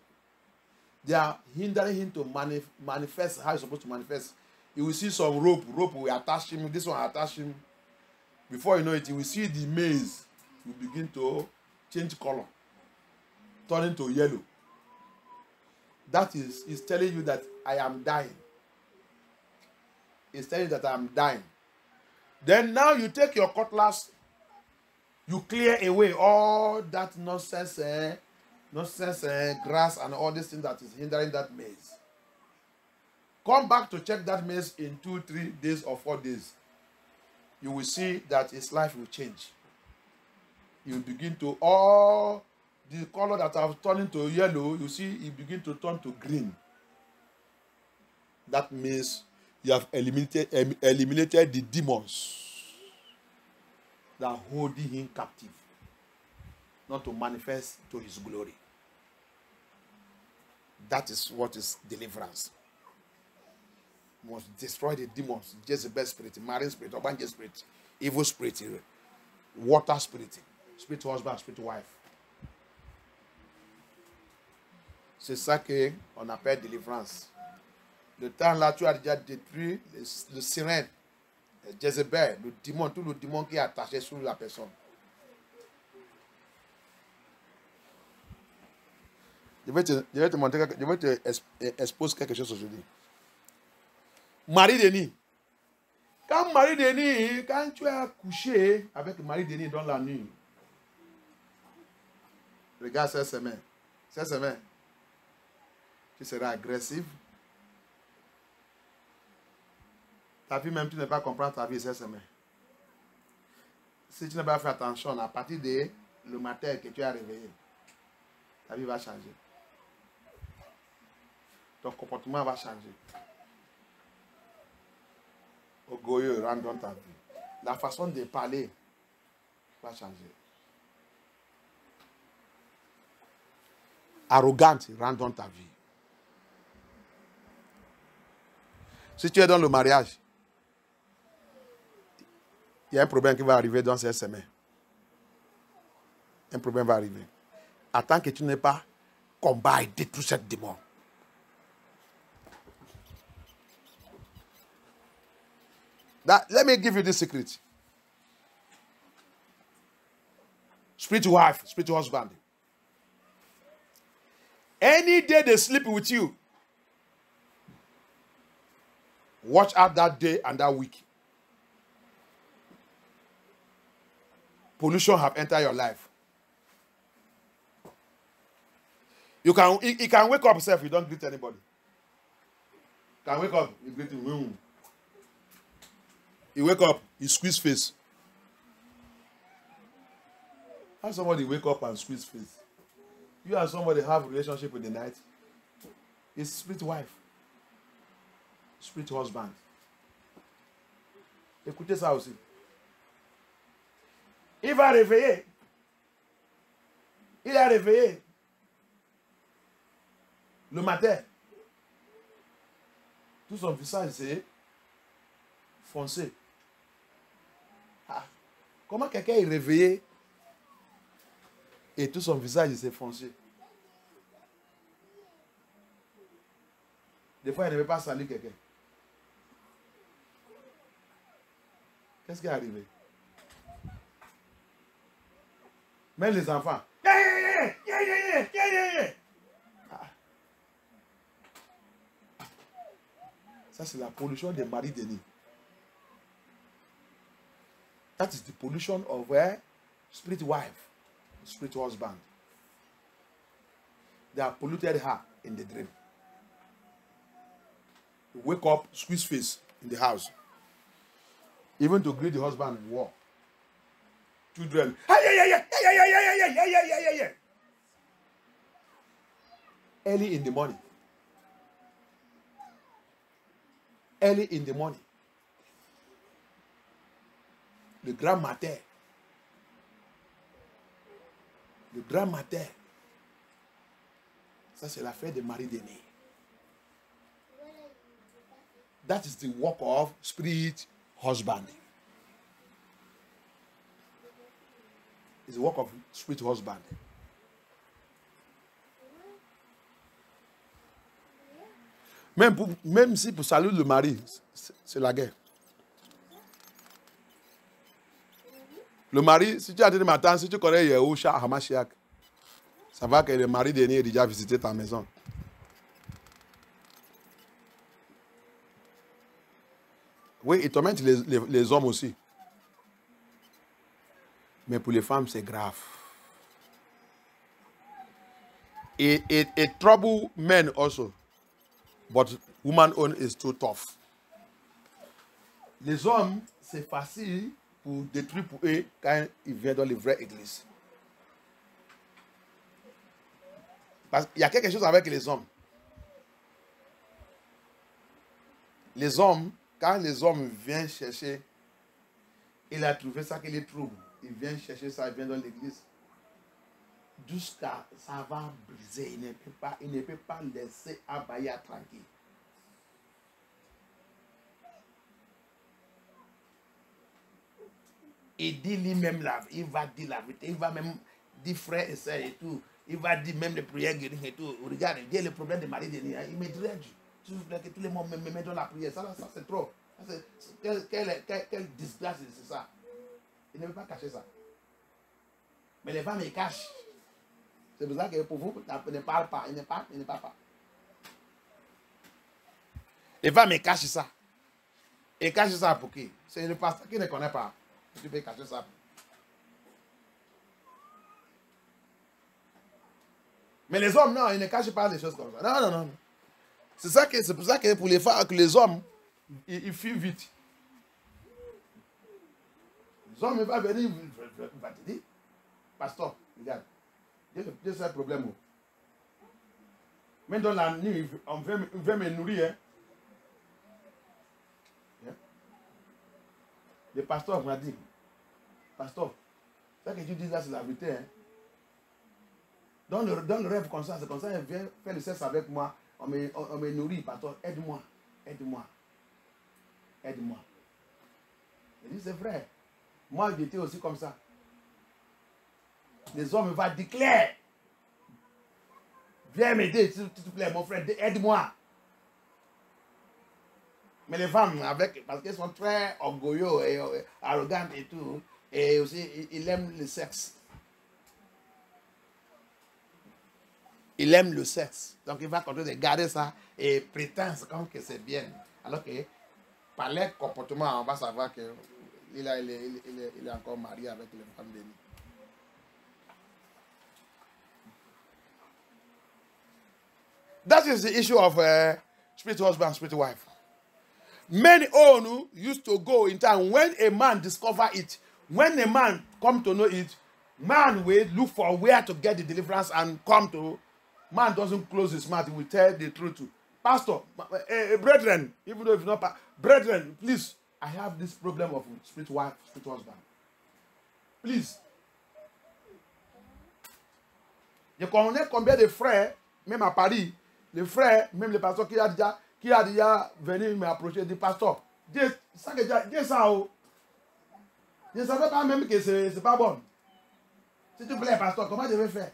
They are hindering him to manifest how he's supposed to manifest. You will see some rope will attach him, this one attach him. Before you know it, you will see the maize will begin to change color, turning to yellow. That is telling you that I am dying. It's telling you that I am dying. Then now you take your cutlass, you clear away all that nonsense, grass and all these things that is hindering that maize. Come back to check that maize in 2, 3 days or 4 days. You will see that his life will change. You begin to, all the color that have turned into yellow, you see it begin to turn to green. That means you have eliminated the demons that are holding him captive, not to manifest to his glory. That is what is deliverance. You must destroy the demons, Jezebel spirit, marine spirit, Obanje spirit, evil spirit, water spirit, spirit husband, spirit wife. C'est ça qu'on appelle délivrance. Le temps là, tu as déjà détruit le sirène, Jezebel, le démon, tout le démon qui est attaché sur la personne. Je vais te montrer, je vais te exposer quelque chose aujourd'hui. Marie-Denis. Quand Marie-Denis, quand tu as couché avec Marie-Denis dans la nuit, regarde cette semaine. Cette semaine, tu seras agressif. Ta vie même, tu ne vas pas comprendre ta vie cette semaine. Si tu n'as pas fait attention, à partir de le matin que tu as réveillé, ta vie va changer. Ton comportement va changer. Orgueilleux rentre dans ta vie. La façon de parler va changer. Arrogante rentre dans ta vie. Si tu es dans le mariage, il y a un problème qui va arriver dans cette semaine. Un problème va arriver. Attends que tu n'aies pas combattu tout cette démon. Let me give you this secret. Spirit wife, spirit husband. Any day they sleep with you, watch out that day and that week. Pollution have entered your life. You can wake up yourself, you don't greet anybody. You can wake up, you greet him. You wake up, you squeeze face. How somebody wake up and squeeze face? You and somebody have a relationship in the night. It's spirit wife. Spirit husband. Écoutez ça aussi. Il va réveiller. Il est réveillé. Le matin. Tout son visage c'est foncé. Ah. Comment quelqu'un est réveillé et tout son visage s'est foncé? Des fois, il ne veut pas saluer quelqu'un. Qu'est-ce qui est arrivé? Même les enfants. Ah. Ça, c'est la pollution des Marie-Denis. That is the pollution of a spirit wife, spirit husband. They have polluted her in the dream. You wake up, squeeze face in the house. Even to greet the husband and walk. Children. Early in the morning. Early in the morning. Le grand matin. Le grand matin. Ça, c'est l'affaire de Marie-Denis. That is the work of spirit husband. It's the work of spirit husband. Même si pour saluer le mari, c'est la guerre. Le mari, si tu as dit le matin, si tu connais Yehusha Hamashiach, ça va que le mari dernier a déjà visité ta maison. Oui, il tormente les hommes aussi. Mais pour les femmes, c'est grave. It trouble men also. But woman own is too tough. Les hommes, c'est facile pour détruire pour eux quand ils viennent dans les vraies églises. Parce qu'il y a quelque chose avec les hommes. Les hommes, quand les hommes viennent chercher, il a trouvé ça qui les trouble. Il vient chercher ça, il vient dans l'église. Jusqu'à ça va briser. Il ne peut pas laisser Abaya tranquille. Il dit lui-même là, il va dire la vérité, il va même dire frère et sœur et tout. Il va dire même les prières guéries et tout. Regarde, il dit le problème de Marie Denis. Il me dirait, s'il vous plaît, que tous les mots me mettent dans la prière. Ça c'est trop. Quelle disgrâce c'est ça. Il ne veut pas cacher ça. Mais les femmes, ils cachent. C'est pour ça que pour vous, ils ne parlent pas. Ils ne parlent pas. Les femmes, ils cachent ça. Ils cachent ça pour qui? C'est le pasteur qui ne connaît pas. Tu peux cacher ça. Mais les hommes, non, ils ne cachent pas des choses comme ça. Non. C'est pour ça que pour les femmes, que les hommes, ils fuient vite. Les hommes, ils vont venir, ils vont te dire, pasteur, regarde, j'ai ce problème. Même dans la nuit, on veut me nourrir. Hein. Le pasteur m'a dit, pasteur, ça que tu dis là, c'est la vérité. Hein. Dans le rêve comme ça, c'est comme ça, il vient faire le sexe avec moi, on me nourrit, pasteur, aide-moi. Il dit, c'est vrai. Moi, j'étais aussi comme ça. Les hommes vont dire, Claire, viens m'aider, s'il te plaît, mon frère, aide-moi. Mais les femmes, parce qu'elles sont très orgueilleux et arrogantes et tout, et aussi, ils aiment le sexe. Il aime le sexe. Donc, il va continuer de garder ça et prétendre comme que c'est bien. Alors que, par leur comportement, on va savoir qu'il est encore marié avec les femmes bénies. That is the issue of spirit husband, spirit wife. Many own used to go in time when a man discover it. When a man come to know it, man will look for where to get the deliverance and come to. Man doesn't close his mouth. He will tell the truth to pastor, brethren. Even though if not, brethren, please. I have this problem of spirit wife, spirit husband. Please. Je connais combien de frères, même à Paris, les frères, même les pasteurs qui a déjà venu m'approcher, dit pasteur, dis ça, oh. Je ne savais pas même que c'est pas bon. S'il te plaît, pasteur, comment je vais faire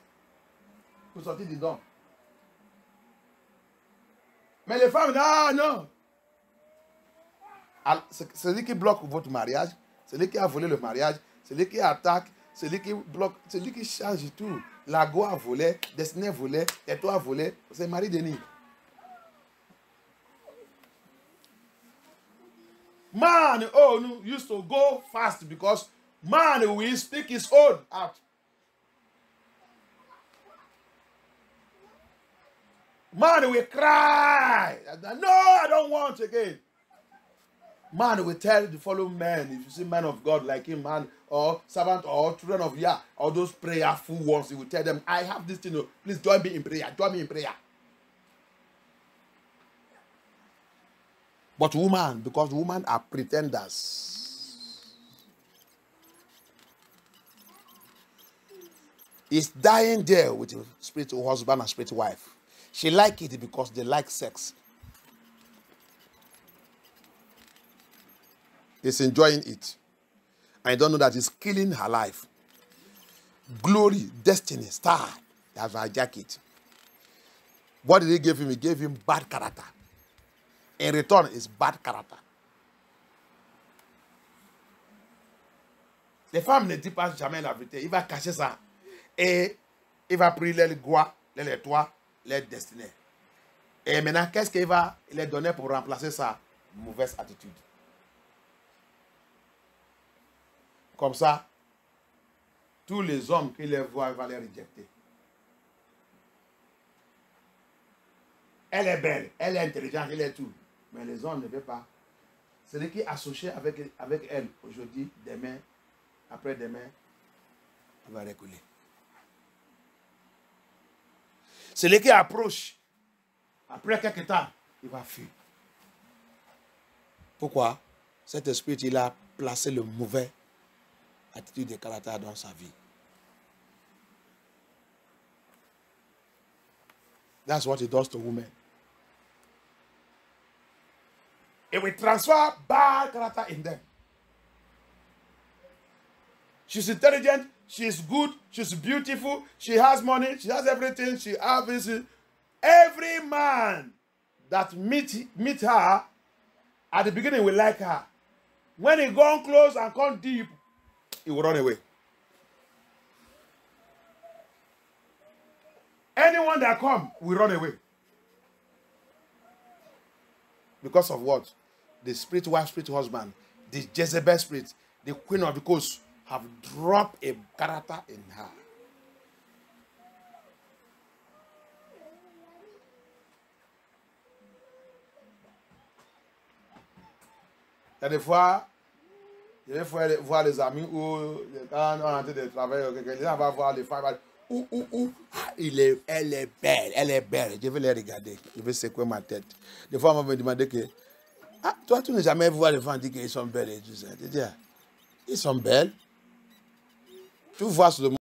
pour sortir du don? Mais les femmes, non. C'est lui qui bloque votre mariage, c'est lui qui a volé le mariage, c'est lui qui attaque, c'est lui qui bloque, c'est lui qui change tout. Lago a volé, Destiné a volé, et toi a volé, c'est Marie Denis. Man used to go fast because man will speak his own out. Man will cry. No, I don't want again. Man will tell the following men, if you see men of God like him, man, or servant, or children of Yah, or those prayerful ones, he will tell them, I have this thing, please join me in prayer, join me in prayer. But women, because women are pretenders, is dying there with a spiritual husband and spiritual wife. She like it because they like sex. Is enjoying it. I don't know that it's killing her life. Glory, destiny, star, they have hijacked it. What did he give him? He gave him bad character. in return is bad character. Les femmes ne disent pas jamais la vérité. Il va cacher ça. Et il va prier les gloires, les toits, les destinées. Et maintenant, qu'est-ce qu'il va leur donner pour remplacer sa mauvaise attitude? Comme ça, tous les hommes qui les voient, il va les rejeter. Elle est belle, elle est intelligente, elle est tout. Mais les hommes ne veulent pas. Celui qui est associé avec elle aujourd'hui, demain, après-demain, elle va reculer. Celui qui approche, après quelques temps, il va fuir. Pourquoi? Cet esprit, il a placé le mauvais attitude de caractère dans sa vie. That's what it does to women. It will transfer bad character in them. She's intelligent, she's good, she's beautiful, she has money, she has everything, she has this. Every man that meet her, at the beginning will like her. When he gone close and come deep, he will run away. Anyone that come will run away. Because of what? The spirit wife, spirit husband, the Jezebel spirit, the queen of the coast have dropped a character in her. Il y a des fois, je vais voir les amis ou quand on est en train de travailler, quelqu'un va voir les femmes, elle est belle, je vais les regarder, je vais secouer ma tête. Des fois, on va me demander que, ah, toi, tu n'as jamais vu les femmes dire qu'ils sont belles et tout ça. Je dis, ils sont belles. Tu vois sur le